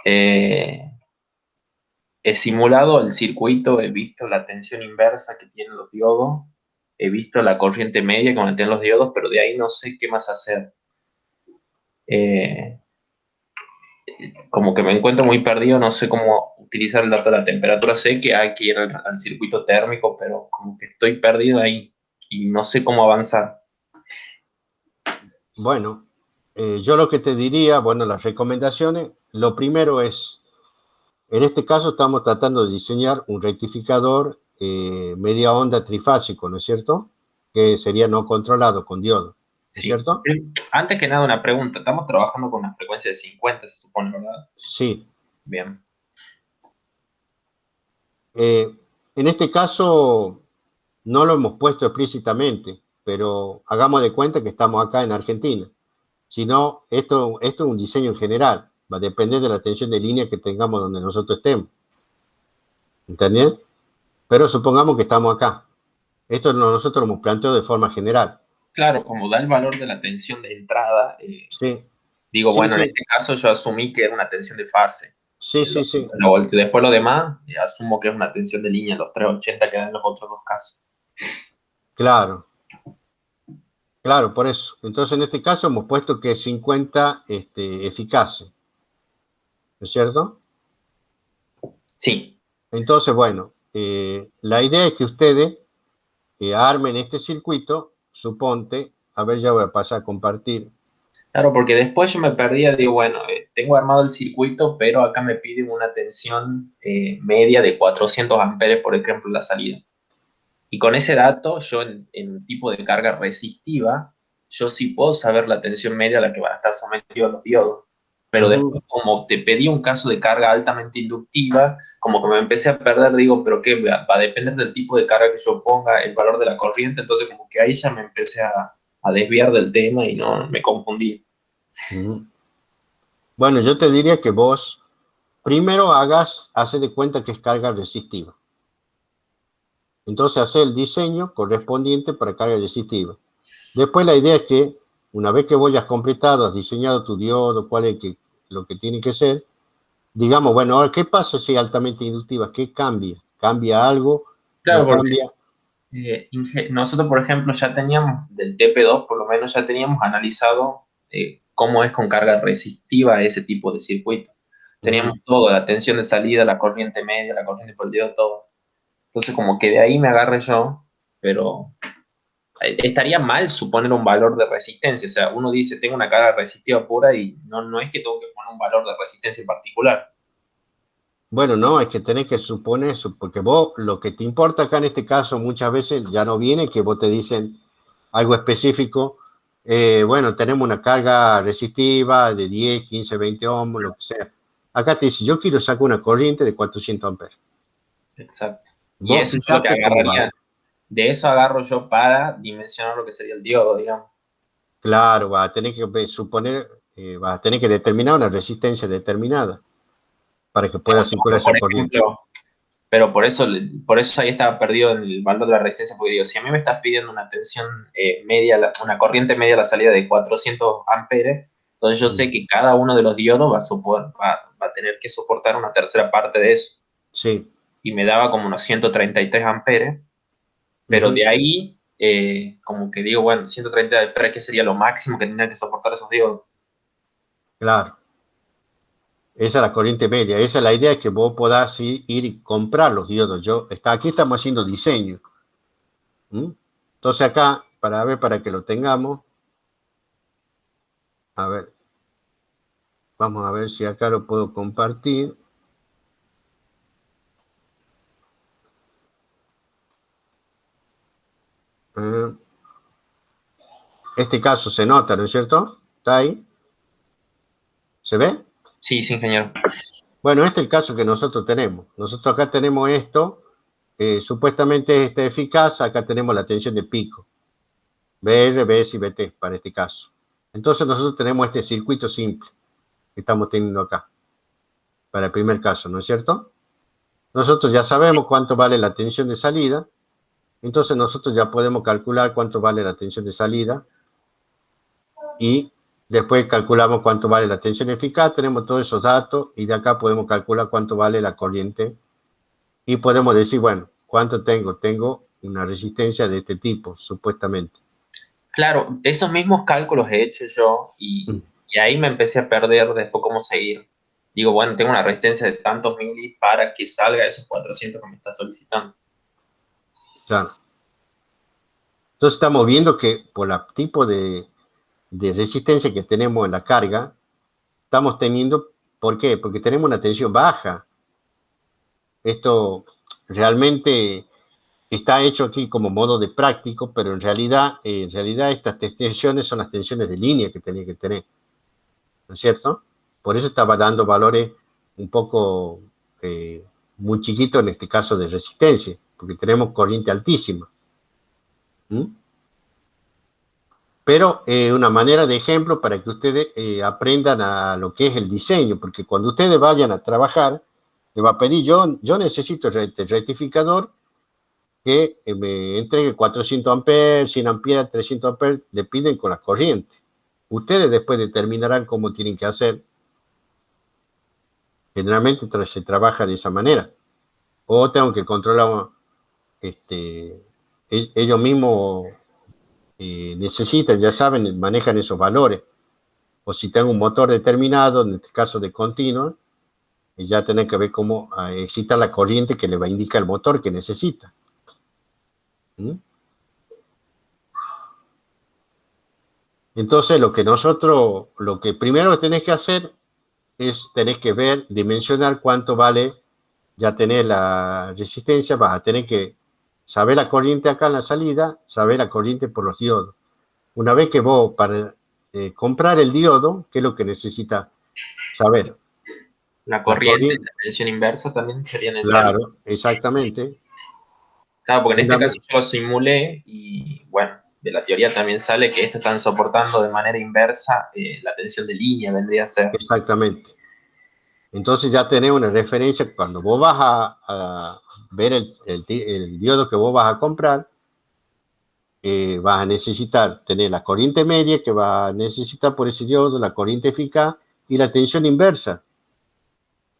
S3: eh, he simulado el circuito, he visto la tensión inversa que tienen los diodos, he visto la corriente media que mantienen los diodos, pero de ahí no sé qué más hacer. Eh, Como que me encuentro muy perdido, no sé cómo utilizar el dato de la temperatura. Sé que hay que ir al circuito térmico, pero como que estoy perdido ahí y no sé cómo avanzar.
S2: Bueno, yo lo que te diría, bueno, las recomendaciones, lo primero es, en este caso estamos tratando de diseñar un rectificador media onda trifásico, ¿no es cierto? Que sería no controlado con diodo, ¿no es
S3: Sí.
S2: cierto?
S3: Antes que nada, una pregunta. Estamos trabajando con una frecuencia de 50, se supone, ¿verdad?
S2: Sí.
S3: Bien.
S2: En este caso no lo hemos puesto explícitamente, pero hagamos de cuenta que estamos acá en Argentina. Si no, esto es un diseño en general, va a depender de la tensión de línea que tengamos donde nosotros estemos. ¿Entendés? Pero supongamos que estamos acá. Esto nosotros lo hemos planteado de forma general.
S3: Claro, como da el valor de la tensión de entrada,
S2: Sí,
S3: digo,
S2: sí,
S3: bueno, en
S2: sí,
S3: este caso yo asumí que era una tensión de fase.
S2: sí, sí, sí.
S3: Después lo demás, asumo que es una tensión de línea, los 380 que dan en los otros dos casos.
S2: Claro, claro, por eso. Entonces, en este caso hemos puesto que es 50 eficaces, ¿no es cierto?
S3: Sí.
S2: Entonces, bueno, la idea es que ustedes armen este circuito, suponte, a ver, ya voy a pasar a compartir.
S3: Claro, porque después yo me perdía, digo, bueno, tengo armado el circuito, pero acá me piden una tensión media de 400 amperes, por ejemplo, en la salida. Y con ese dato, yo en tipo de carga resistiva, yo sí puedo saber la tensión media a la que van a estar sometidos los diodos. Pero
S2: Ujú.
S3: después, como te pedí un caso de carga altamente inductiva, como que me empecé a perder, digo, pero ¿qué? Va a depender del tipo de carga que yo ponga, el valor de la corriente, entonces como que ahí ya me empecé a desviar del tema y no me confundí.
S2: Ujú. Bueno, yo te diría que vos primero hace de cuenta que es carga resistiva. Entonces hace el diseño correspondiente para carga resistiva. Después la idea es que una vez que vos ya has completado, has diseñado tu diodo, cuál es lo que tiene que ser, digamos, bueno, ahora, ¿qué pasa si es altamente inductiva? ¿Qué cambia? ¿Cambia algo? ¿No
S3: Claro, porque
S2: cambia?
S3: nosotros, por ejemplo, ya teníamos, del TP2 por lo menos, ya teníamos analizado cómo es con carga resistiva ese tipo de circuito. Teníamos
S2: Uh-huh.
S3: todo, la tensión de salida, la corriente media, la corriente por el diodo, todo. Entonces, como que de ahí me agarré yo, pero estaría mal suponer un valor de resistencia. O sea, uno dice, tengo una carga resistiva pura y no es que tengo que poner un valor de resistencia en particular.
S2: Bueno, no, es que tenés que suponer eso, porque vos lo que te importa acá en este caso muchas veces ya no viene, que vos te dicen algo específico, bueno, tenemos una carga resistiva de 10, 15, 20 ohms, lo que sea. Acá te dice, yo quiero sacar una corriente de 400 amperes.
S3: Exacto. Y
S2: Vos
S3: eso es lo que
S2: fijate cómo
S3: agarraría.
S2: vas.
S3: De eso agarro yo para dimensionar lo que sería el diodo, digamos.
S2: Claro, vas a tener que suponer, vas a tener que determinar una resistencia determinada para que pueda circular esa
S3: Por
S2: corriente.
S3: ejemplo, pero por eso ahí estaba perdido en el valor de la resistencia, porque digo, si a mí me estás pidiendo una tensión media, una corriente media a la salida de 400 amperes, entonces yo sé que cada uno de los diodos va a tener que soportar una tercera parte de eso.
S2: Sí.
S3: Y me daba como unos 133 amperes, pero
S2: Uh-huh.
S3: de ahí, como que digo, bueno, 130 amperes, ¿qué sería lo máximo que tendrían que soportar esos diodos?
S2: Claro. Esa es la corriente media. Esa es la idea, que vos podás ir y comprar los diodos. Aquí estamos haciendo diseño. ¿Mm? Entonces acá, para que lo tengamos, a ver, vamos a ver si acá lo puedo compartir. Este caso se nota, ¿no es cierto? ¿Está ahí? ¿Se ve?
S3: Sí, sí, ingeniero.
S2: Bueno, este es el caso que nosotros tenemos. Nosotros acá tenemos esto, supuestamente está eficaz, acá tenemos la tensión de pico, BR, BS y BT para este caso. Entonces nosotros tenemos este circuito simple que estamos teniendo acá. para el primer caso, ¿no es cierto? Nosotros ya sabemos cuánto vale la tensión de salida, entonces nosotros ya podemos calcular cuánto vale la tensión de salida y después calculamos cuánto vale la tensión eficaz, tenemos todos esos datos y de acá podemos calcular cuánto vale la corriente y podemos decir, bueno, ¿cuánto tengo? Tengo una resistencia de este tipo, supuestamente.
S3: Claro, esos mismos cálculos he hecho yo y ahí me empecé a perder después cómo seguir. Digo, bueno, tengo una resistencia de tantos milis para que salga esos 400 que me está solicitando.
S2: Claro. Entonces estamos viendo que por el tipo de resistencia que tenemos en la carga, estamos teniendo, ¿por qué? Porque tenemos una tensión baja. Esto realmente está hecho aquí como modo de práctico, pero en realidad estas tensiones son las tensiones de línea que tenía que tener, ¿no es cierto? Por eso estaba dando valores un poco muy chiquitos en este caso de resistencia, porque tenemos corriente altísima. ¿Mm? Pero una manera de ejemplo para que ustedes aprendan a lo que es el diseño, porque cuando ustedes vayan a trabajar, le va a pedir, yo necesito el rectificador que me entregue 400 amperes, 100 amperes, 300 amperes, le piden con la corriente. Ustedes después determinarán cómo tienen que hacer. Generalmente se trabaja de esa manera. O tengo que controlar, ellos mismos necesitan, ya saben, manejan esos valores. O si tengo un motor determinado, en este caso de continuo, ya tienen que ver cómo excita la corriente que le va a indicar el motor que necesita. ¿Mm? Entonces, lo que primero tenés que hacer es, tenés que ver, dimensionar cuánto vale, ya tenés la resistencia, vas a tener que saber la corriente acá en la salida, saber la corriente por los diodos. Una vez que vos, para comprar el diodo, ¿qué es lo que necesitas saber?
S3: La corriente y la tensión inversa también sería necesario.
S2: Claro, exactamente.
S3: Claro, porque en este caso yo lo simulé y bueno, de la teoría también sale que esto están soportando de manera inversa la tensión de línea, vendría a ser.
S2: Exactamente. Entonces ya tenés una referencia cuando vos vas a ver el diodo que vos vas a comprar, vas a necesitar tener la corriente media que va a necesitar por ese diodo, la corriente eficaz y la tensión inversa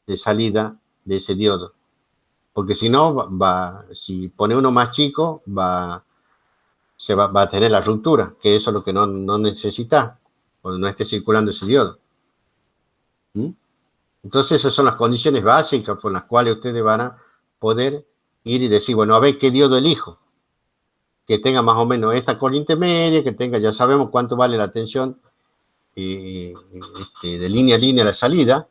S2: de salida de ese diodo. Porque si no, si pone uno más chico, va a tener la ruptura, que eso es lo que no necesita cuando no esté circulando ese diodo. ¿Mm? Entonces esas son las condiciones básicas por las cuales ustedes van a poder ir y decir, bueno, a ver qué diodo elijo. Que tenga más o menos esta corriente media, que tenga, ya sabemos cuánto vale la tensión de línea a línea la salida,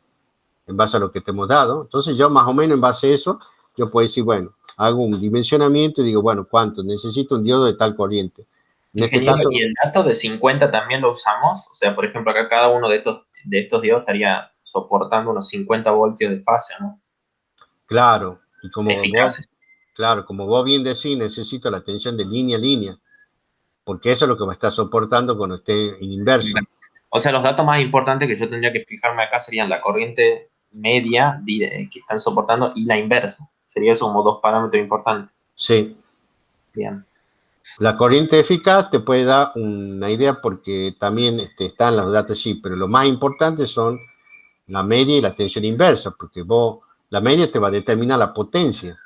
S2: en base a lo que te hemos dado. Entonces yo más o menos en base a eso, yo puedo decir, bueno, hago un dimensionamiento y digo, bueno, ¿cuánto? Necesito un diodo de tal corriente. En este caso,
S3: ¿Y el dato de 50 también lo usamos? O sea, por ejemplo, acá cada uno de estos diodos estaría soportando unos 50 voltios de fase, ¿no?
S2: Claro, y como vos bien decís, necesito la tensión de línea a línea, porque eso es lo que va a estar soportando cuando esté en inverso.
S3: O sea, los datos más importantes que yo tendría que fijarme acá serían la corriente media que están soportando y la inversa. Sería eso como dos parámetros importantes.
S2: Sí.
S3: Bien.
S2: La corriente eficaz te puede dar una idea porque también están los datasheets, pero lo más importante son la media y la tensión inversa, porque la media te va a determinar la potencia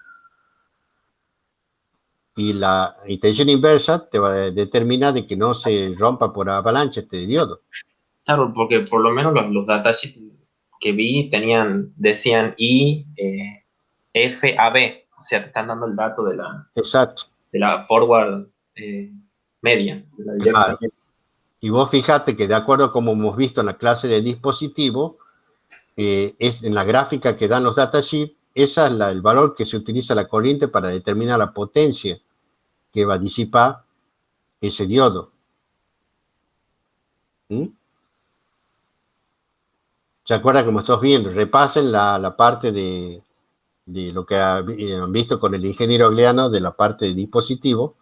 S2: y la tensión inversa te va a determinar de que no se rompa por avalancha este diodo.
S3: Claro, porque por lo menos los datasheets que vi decían I, F, A, B, o sea, te están dando el dato de la forward media. De la
S2: claro. Y vos fijate que de acuerdo a como hemos visto en la clase de dispositivo, es en la gráfica que dan los datasheets, ese es el valor que se utiliza la corriente para determinar la potencia que va a disipar ese diodo. ¿Mm? ¿Se acuerdan como estás viendo? Repasen la parte de lo que han visto con el ingeniero Agliano de la parte de dispositivo,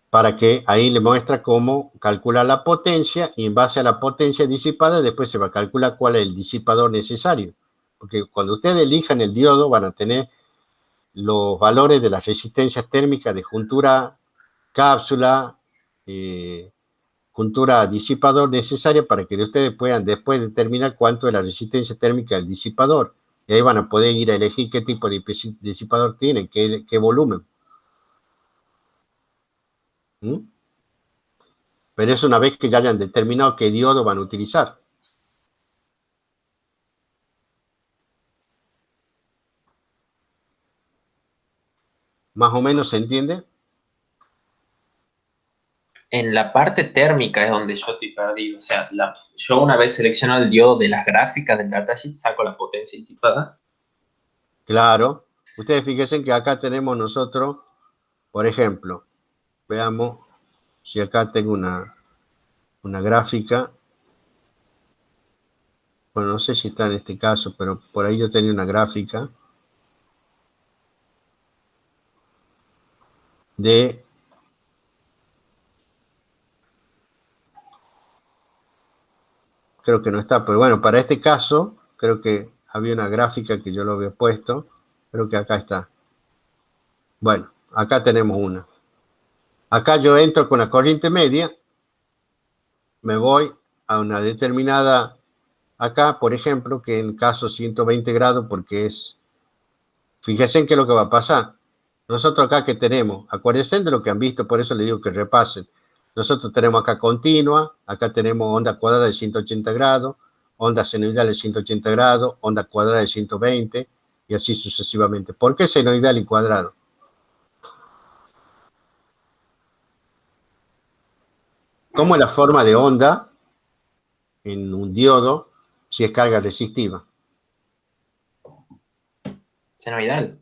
S2: para que ahí le muestra cómo calcular la potencia y en base a la potencia disipada después se va a calcular cuál es el disipador necesario porque cuando ustedes elijan el diodo van a tener los valores de las resistencias térmicas de juntura cápsula, juntura disipador necesaria para que ustedes puedan después determinar cuánto es la resistencia térmica del disipador. Y ahí van a poder ir a elegir qué tipo de disipador tienen, qué volumen. ¿Mm? Pero eso una vez que ya hayan determinado qué diodo van a utilizar. ¿Más o menos se entiende?
S3: En la parte térmica es donde yo estoy perdido. O sea, yo una vez selecciono el diodo de las gráficas del datasheet, saco la potencia disipada.
S2: Claro. Ustedes fíjense que acá tenemos nosotros, por ejemplo, veamos si acá tengo una gráfica. Bueno, no sé si está en este caso, pero por ahí yo tenía una gráfica de creo que no está, pero bueno, para este caso creo que había una gráfica que yo lo había puesto, creo que acá está. Bueno, acá tenemos una. Acá yo entro con la corriente media, me voy a una determinada, acá por ejemplo, que en caso 120 grados, porque es, fíjense en qué es lo que va a pasar. Nosotros acá que tenemos, acuérdense de lo que han visto, por eso les digo que repasen. Nosotros tenemos acá continua, acá tenemos onda cuadrada de 180 grados, onda senoidal de 180 grados, onda cuadrada de 120 y así sucesivamente. ¿Por qué senoidal y cuadrado? ¿Cómo es la forma de onda en un diodo si es carga resistiva?
S3: Senoidal.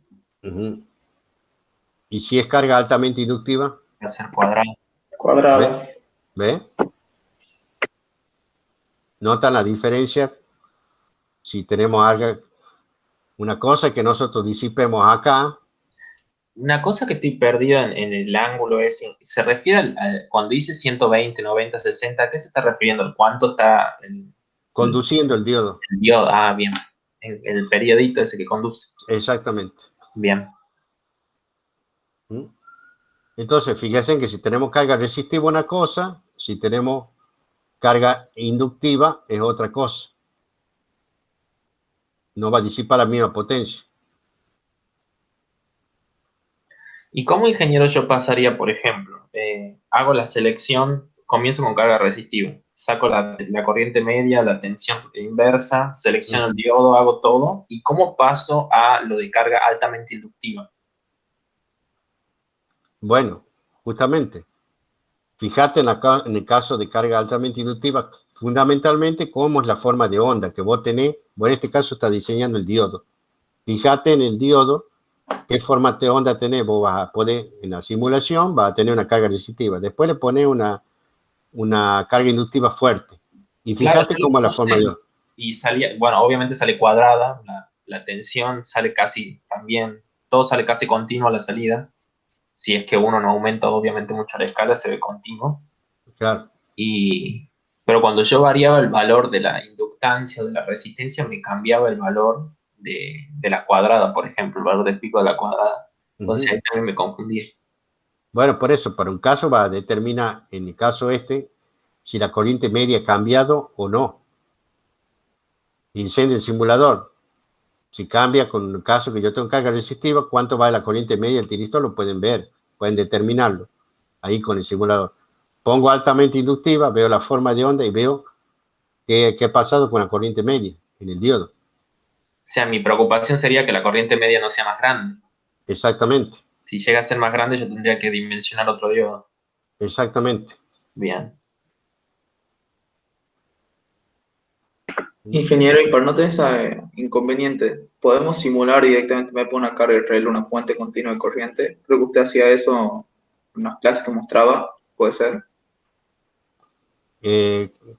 S2: ¿Y si es carga altamente inductiva?
S3: Va a ser cuadrado.
S1: Cuadrada.
S2: ¿Ve? ¿Notan la diferencia? Si tenemos algo, una cosa que nosotros disipemos acá.
S3: Una cosa que estoy perdido en el ángulo es, ¿se refiere cuando dice 120, 90, 60, ¿a qué se está refiriendo? ¿Cuánto está
S2: Conduciendo el diodo.
S3: el diodo? Ah, bien. En el periodito ese que conduce.
S2: Exactamente.
S3: Bien.
S2: Entonces, fíjense que si tenemos carga resistiva una cosa, si tenemos carga inductiva es otra cosa. No va a disipar la misma potencia.
S3: ¿Y cómo ingeniero yo pasaría, por ejemplo, hago la selección, comienzo con carga resistiva, saco la corriente media, la tensión inversa, selecciono el diodo, hago todo, ¿y cómo paso a lo de carga altamente inductiva?
S2: Bueno, justamente, fíjate en el caso de carga altamente inductiva, fundamentalmente cómo es la forma de onda que vos tenés. Bueno, en este caso está diseñando el diodo. Fíjate en el diodo qué forma de onda tenés. Vos vas a poder, en la simulación, vas a tener una carga resistiva. Después le pones una carga inductiva fuerte. Y fíjate
S3: Claro,
S2: cómo es la forma de onda.
S3: Y salía, bueno, obviamente sale cuadrada, la tensión sale casi también, todo sale casi continuo a la salida. Si es que uno no aumenta obviamente mucho la escala, se ve continuo.
S2: Claro.
S3: Pero cuando yo variaba el valor de la inductancia o de la resistencia, me cambiaba el valor de la cuadrada, por ejemplo, el valor del pico de la cuadrada. Entonces ahí también me confundí.
S2: Bueno, por eso, para un caso va a determinar, en el caso este, si la corriente media ha cambiado o no. Incendio el simulador. Si cambia con el caso que yo tengo carga resistiva, cuánto va la corriente media del tiristor, lo pueden ver, pueden determinarlo ahí con el simulador. Pongo altamente inductiva, veo la forma de onda y veo qué ha pasado con la corriente media en el diodo.
S3: O sea, mi preocupación sería que la corriente media no sea más grande.
S2: Exactamente.
S3: Si llega a ser más grande, yo tendría que dimensionar otro diodo.
S2: Exactamente.
S3: Bien.
S1: Ingeniero, y para no tener ese inconveniente, ¿podemos simular directamente, me pongo una carga de relé, una fuente continua de corriente? Creo que usted hacía eso en unas clases que mostraba, ¿puede ser?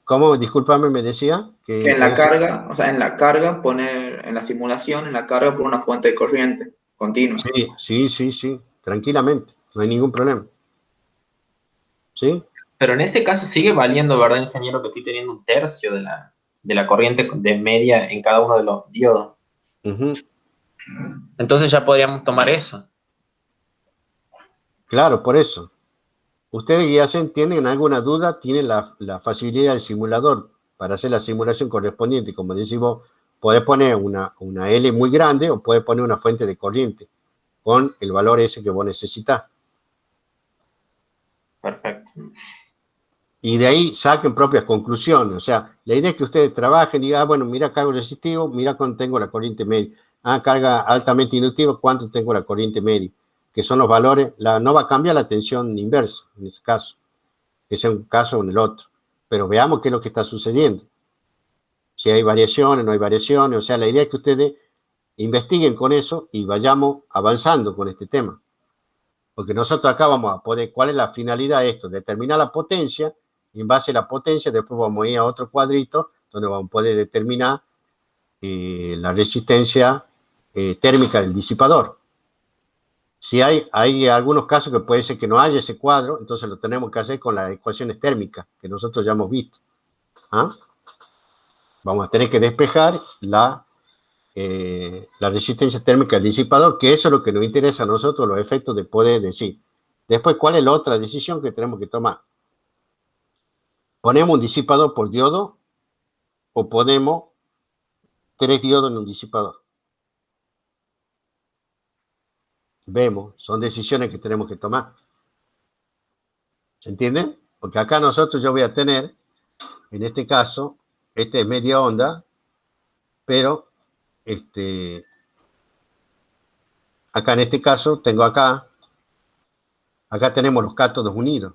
S2: ¿Cómo? Discúlpame, me decía
S1: Que en la carga, o sea, en la carga poner, en la simulación, en la carga poner una fuente de corriente continua.
S2: Sí, tranquilamente, no hay ningún problema. ¿Sí?
S3: Pero en ese caso sigue valiendo, ¿verdad, ingeniero? Que estoy teniendo un tercio de la corriente de media en cada uno de los diodos.
S2: Ujú.
S3: Entonces ya podríamos tomar eso.
S2: Claro, por eso. Ustedes ya se entienden, alguna duda, tienen la facilidad del simulador para hacer la simulación correspondiente. Como decimos, podés poner una L muy grande o podés poner una fuente de corriente con el valor ese que vos necesitas.
S3: Perfecto.
S2: Y de ahí saquen propias conclusiones. O sea, la idea es que ustedes trabajen y digan, bueno, mira cargo resistivo, mira cuánto tengo la corriente media. Carga altamente inductiva, cuánto tengo la corriente media. Que son los valores, no va a cambiar la tensión inversa en ese caso, que sea un caso o en el otro. Pero veamos qué es lo que está sucediendo. Si hay variaciones, no hay variaciones. O sea, la idea es que ustedes investiguen con eso y vayamos avanzando con este tema. Porque nosotros acá vamos a poder, ¿cuál es la finalidad de esto? Determinar la potencia, y en base a la potencia después vamos a ir a otro cuadrito donde vamos a poder determinar la resistencia térmica del disipador. Si hay algunos casos que puede ser que no haya ese cuadro, entonces lo tenemos que hacer con las ecuaciones térmicas que nosotros ya hemos visto. Vamos a tener que despejar la resistencia térmica del disipador, que eso es lo que nos interesa a nosotros, los efectos de poder decir. Después, ¿cuál es la otra decisión que tenemos que tomar? ¿Ponemos un disipador por diodo o ponemos 3 diodos en un disipador? Vemos, son decisiones que tenemos que tomar. ¿Se entienden? Porque acá nosotros yo voy a tener, en este caso, este es media onda, pero acá en este caso tengo acá tenemos los cátodos unidos.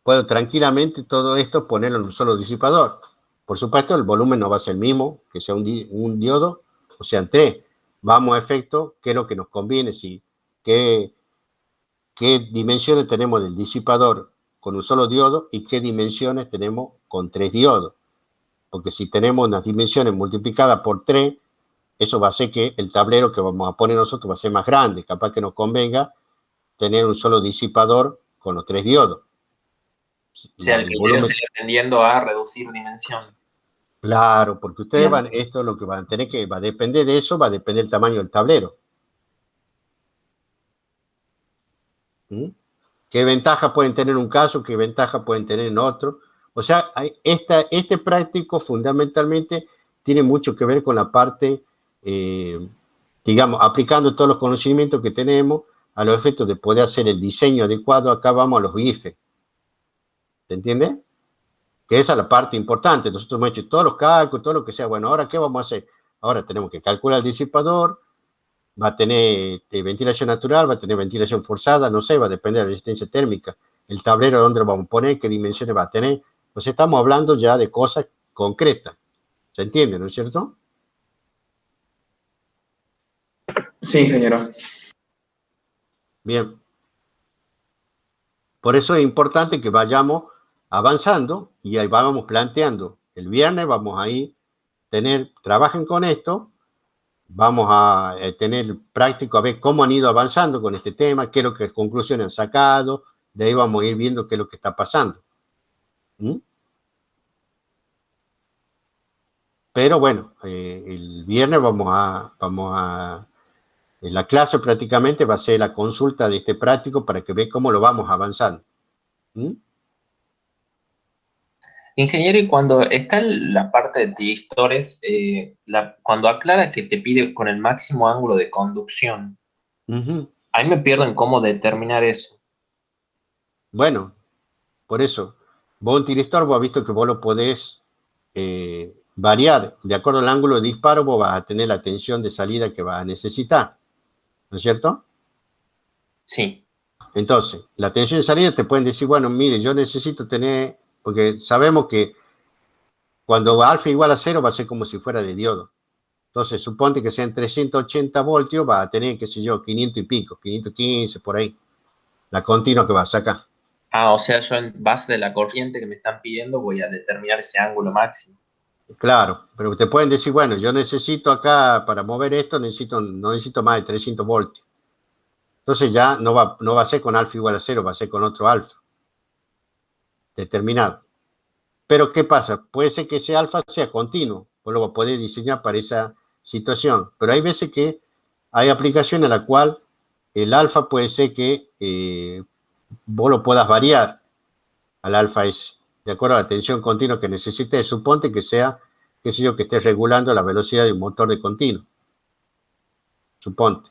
S2: Puedo tranquilamente todo esto ponerlo en un solo disipador. Por supuesto, el volumen no va a ser el mismo, que sea un diodo, o sean 3. Vamos a efecto, qué es lo que nos conviene, qué dimensiones tenemos del disipador con un solo diodo y qué dimensiones tenemos con 3 diodos. Porque si tenemos unas dimensiones multiplicadas por 3, eso va a hacer que el tablero que vamos a poner nosotros va a ser más grande. Capaz que nos convenga tener un solo disipador con los 3 diodos.
S3: O sea, el criterio sería tendiendo a reducir dimensión.
S2: Claro, porque ustedes esto es lo que van a tener que, va a depender de eso, va a depender del tamaño del tablero. ¿Qué ventaja pueden tener en un caso? ¿Qué ventaja pueden tener en otro? O sea, este práctico fundamentalmente tiene mucho que ver con la parte, digamos, aplicando todos los conocimientos que tenemos a los efectos de poder hacer el diseño adecuado. Acá vamos a los IFE. ¿Se entiende? Que esa es la parte importante. Nosotros hemos hecho todos los cálculos, todo lo que sea. Bueno, ahora, ¿qué vamos a hacer? Ahora tenemos que calcular el disipador, va a tener ventilación natural, va a tener ventilación forzada, no sé, va a depender de la resistencia térmica. El tablero, ¿dónde lo vamos a poner? ¿Qué dimensiones va a tener? Pues estamos hablando ya de cosas concretas. ¿Se entiende, no es cierto?
S1: Sí, ingeniero.
S2: Bien. Por eso es importante que vayamos avanzando y ahí vamos planteando. El viernes vamos a ir, trabajen con esto, vamos a tener práctico a ver cómo han ido avanzando con este tema, qué es lo que conclusiones han sacado, de ahí vamos a ir viendo qué es lo que está pasando. Pero bueno, el viernes la clase prácticamente va a ser la consulta de este práctico para que vean cómo lo vamos avanzando.
S3: Ingeniero, y cuando está en la parte de tiristores, cuando aclara que te pide con el máximo ángulo de conducción, ahí me pierdo en cómo determinar eso.
S2: Bueno, por eso, vos un tiristor, vos has visto que vos lo podés variar. De acuerdo al ángulo de disparo, vos vas a tener la tensión de salida que vas a necesitar. ¿No es cierto?
S3: Sí.
S2: Entonces, la tensión de salida te pueden decir, bueno, mire, yo necesito tener, porque sabemos que cuando alfa igual a 0 va a ser como si fuera de diodo. Entonces, suponte que sean 380 voltios, va a tener, qué sé yo, 500 y pico, 515, por ahí. La continua que va a sacar.
S3: O sea, yo en base de la corriente que me están pidiendo voy a determinar ese ángulo máximo.
S2: Claro, pero te pueden decir, bueno, yo necesito acá, para mover esto, no necesito más de 300 voltios. Entonces ya no va a ser con alfa igual a 0, va a ser con otro alfa. Determinado. Pero ¿qué pasa? Puede ser que ese alfa sea continuo, vos lo podés diseñar para esa situación. Pero hay veces que hay aplicaciones en la cual el alfa puede ser que vos lo puedas variar al alfa ese, de acuerdo a la tensión continua que necesites. Suponte que sea, qué sé yo, que estés regulando la velocidad de un motor de continuo. Suponte.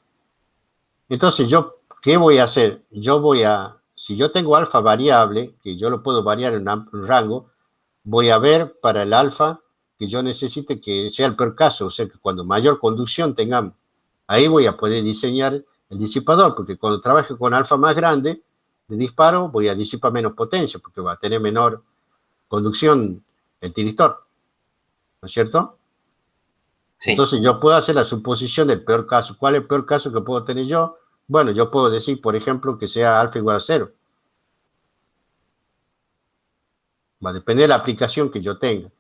S2: Entonces, ¿qué voy a hacer? Si yo tengo alfa variable, que yo lo puedo variar en un rango, voy a ver para el alfa que yo necesite que sea el peor caso, o sea, que cuando mayor conducción tengamos, ahí voy a poder diseñar el disipador, porque cuando trabaje con alfa más grande de disparo, voy a disipar menos potencia, porque va a tener menor conducción el tiristor, ¿no es cierto?
S3: Sí.
S2: Entonces yo puedo hacer la suposición del peor caso. ¿Cuál es el peor caso que puedo tener yo? Bueno, yo puedo decir, por ejemplo, que sea alfa igual a 0. Va a depender de la aplicación que yo tenga.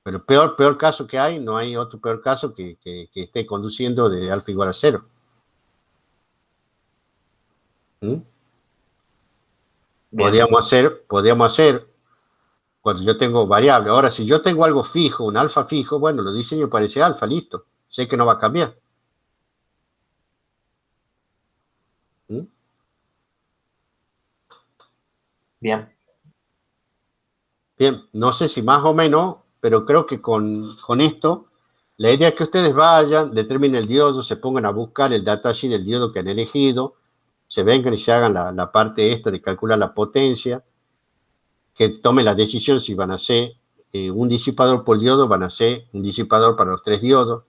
S2: Pero el peor caso que hay, no hay otro peor caso que esté conduciendo de alfa igual a 0. ¿Mm? Podríamos hacer, cuando yo tengo variable. Ahora, si yo tengo algo fijo, un alfa fijo, bueno, lo diseño para ese alfa, listo. Sé que no va a cambiar. ¿Mm?
S3: Bien.
S2: Bien, no sé si más o menos, pero creo que con esto, la idea es que ustedes vayan, determinen el diodo, se pongan a buscar el datasheet del diodo que han elegido, se vengan y se hagan la parte esta de calcular la potencia, que tomen la decisión si van a hacer un disipador por diodo, van a hacer un disipador para los 3 diodos.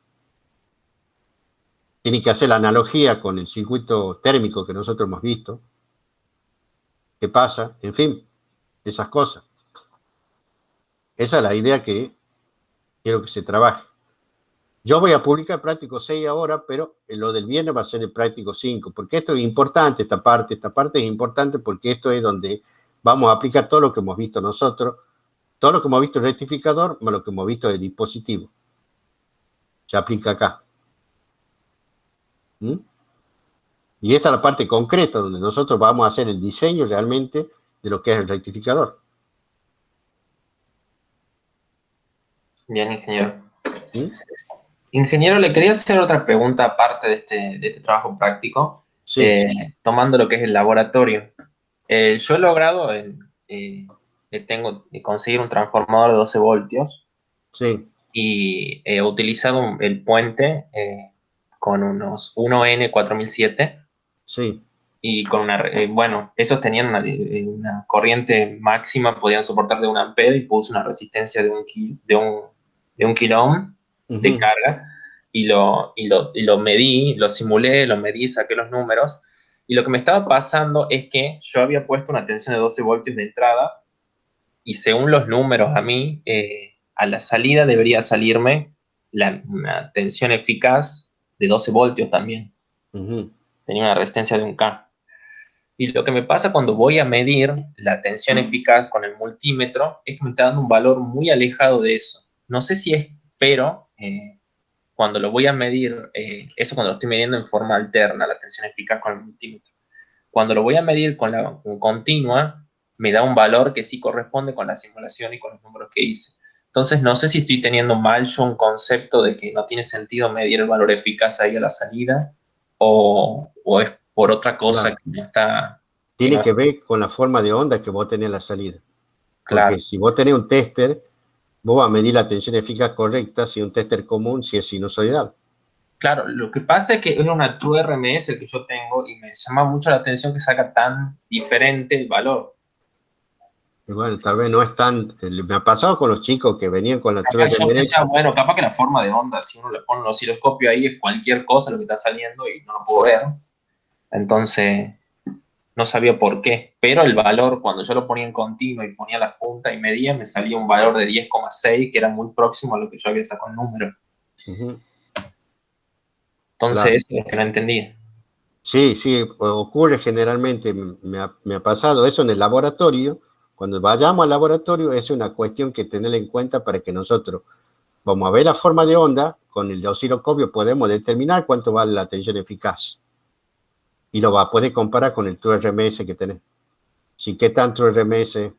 S2: Tienen que hacer la analogía con el circuito térmico que nosotros hemos visto. ¿Qué pasa? En fin, esas cosas. Esa es la idea que quiero que se trabaje. Yo voy a publicar práctico 6 ahora, pero lo del viernes va a ser el práctico 5, porque esto es importante, esta parte es importante porque esto es donde vamos a aplicar todo lo que hemos visto nosotros, todo lo que hemos visto en el rectificador, más lo que hemos visto en el dispositivo. Se aplica acá. ¿Mm? Y esta es la parte concreta donde nosotros vamos a hacer el diseño realmente de lo que es el rectificador.
S3: Bien, ingeniero.
S2: ¿Mm?
S3: Ingeniero, le quería hacer otra pregunta aparte de este trabajo práctico,
S2: Sí.
S3: tomando lo que es el laboratorio. Yo he logrado conseguir un transformador de 12 voltios
S2: Sí.
S3: y he utilizado el puente con unos 1N4007
S2: Sí.
S3: y con bueno, esos tenían una corriente máxima, podían soportar de 1 ampere y puse una resistencia de un kilo ohm de carga y lo medí, lo simulé, lo medí, saqué los números y lo que me estaba pasando es que yo había puesto una tensión de 12 voltios de entrada y según los números a mí, a la salida debería salirme una tensión eficaz de 12 voltios también. Tenía una resistencia de 1K. Y lo que me pasa cuando voy a medir la tensión eficaz con el multímetro es que me está dando un valor muy alejado de eso. No sé si es, pero cuando lo voy a medir, eso cuando lo estoy midiendo en forma alterna, la tensión eficaz con el multímetro. Cuando lo voy a medir con la continua, me da un valor que sí corresponde con la simulación y con los números que hice. Entonces, no sé si estoy teniendo mal yo un concepto de que no tiene sentido medir el valor eficaz ahí a la salida, o es por otra cosa
S2: Claro.
S3: que no está...
S2: Tiene que ver con la forma de onda que vos tenés a la salida. Porque
S3: Claro.
S2: si vos tenés un tester, vos vas a medir la tensión eficaz correcta, si un tester común, si es sinusoidal.
S3: Claro, lo que pasa es que es una True RMS que yo tengo y me llama mucho la atención que saca tan diferente el valor.
S2: Y bueno, tal vez no es tan... Me ha pasado con los chicos que venían con la True
S3: Yo
S2: RMS.
S3: pensaba, bueno, capaz que la forma de onda, si uno le pone un osciloscopio ahí, es cualquier cosa lo que está saliendo y no lo puedo ver. Entonces, no sabía por qué. Pero el valor, cuando yo lo ponía en continuo y ponía la punta y medía, me salía un valor de 10,6, que era muy próximo a lo que yo había sacado el número. Entonces,
S2: Claro.
S3: eso es lo que no entendía.
S2: Sí, ocurre generalmente, me ha pasado eso en el laboratorio. Cuando vayamos al laboratorio es una cuestión que tener en cuenta para que nosotros vamos a ver la forma de onda, con el osciloscopio podemos determinar cuánto vale la tensión eficaz. Y lo va a poder comparar con el True RMS que tenés. Sí, ¿qué tanto RMS?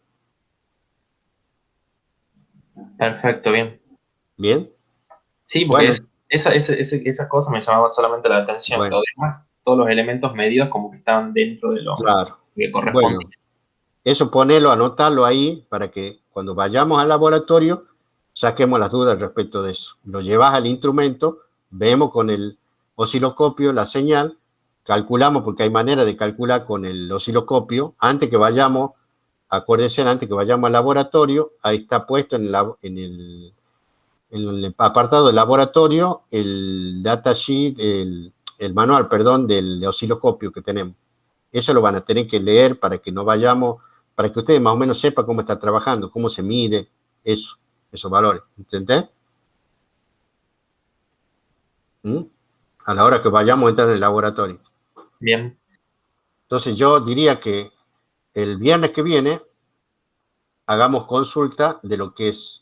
S3: Perfecto, bien.
S2: ¿Bien?
S3: Sí, porque
S2: Bueno,
S3: esa cosa me llamaba solamente la atención.
S2: bueno,
S3: Lo demás, todos los elementos medidos como que estaban dentro de lo
S2: claro.
S3: que correspondía.
S2: Bueno, eso ponelo, anotarlo ahí para que cuando vayamos al laboratorio saquemos las dudas respecto de eso. Lo llevas al instrumento, vemos con el osciloscopio la señal, calculamos, porque hay manera de calcular con el osciloscopio, antes que vayamos, acuérdense, antes que vayamos al laboratorio, ahí está puesto en el apartado del laboratorio el datasheet, el manual, perdón, del osciloscopio que tenemos. Eso lo van a tener que leer para que no vayamos, para que ustedes más o menos sepan cómo está trabajando, cómo se mide eso, esos valores. ¿Entendés? ¿Mm? A la hora que vayamos a entrar en el laboratorio.
S3: Bien,
S2: Entonces yo diría que el viernes que viene hagamos consulta de lo que es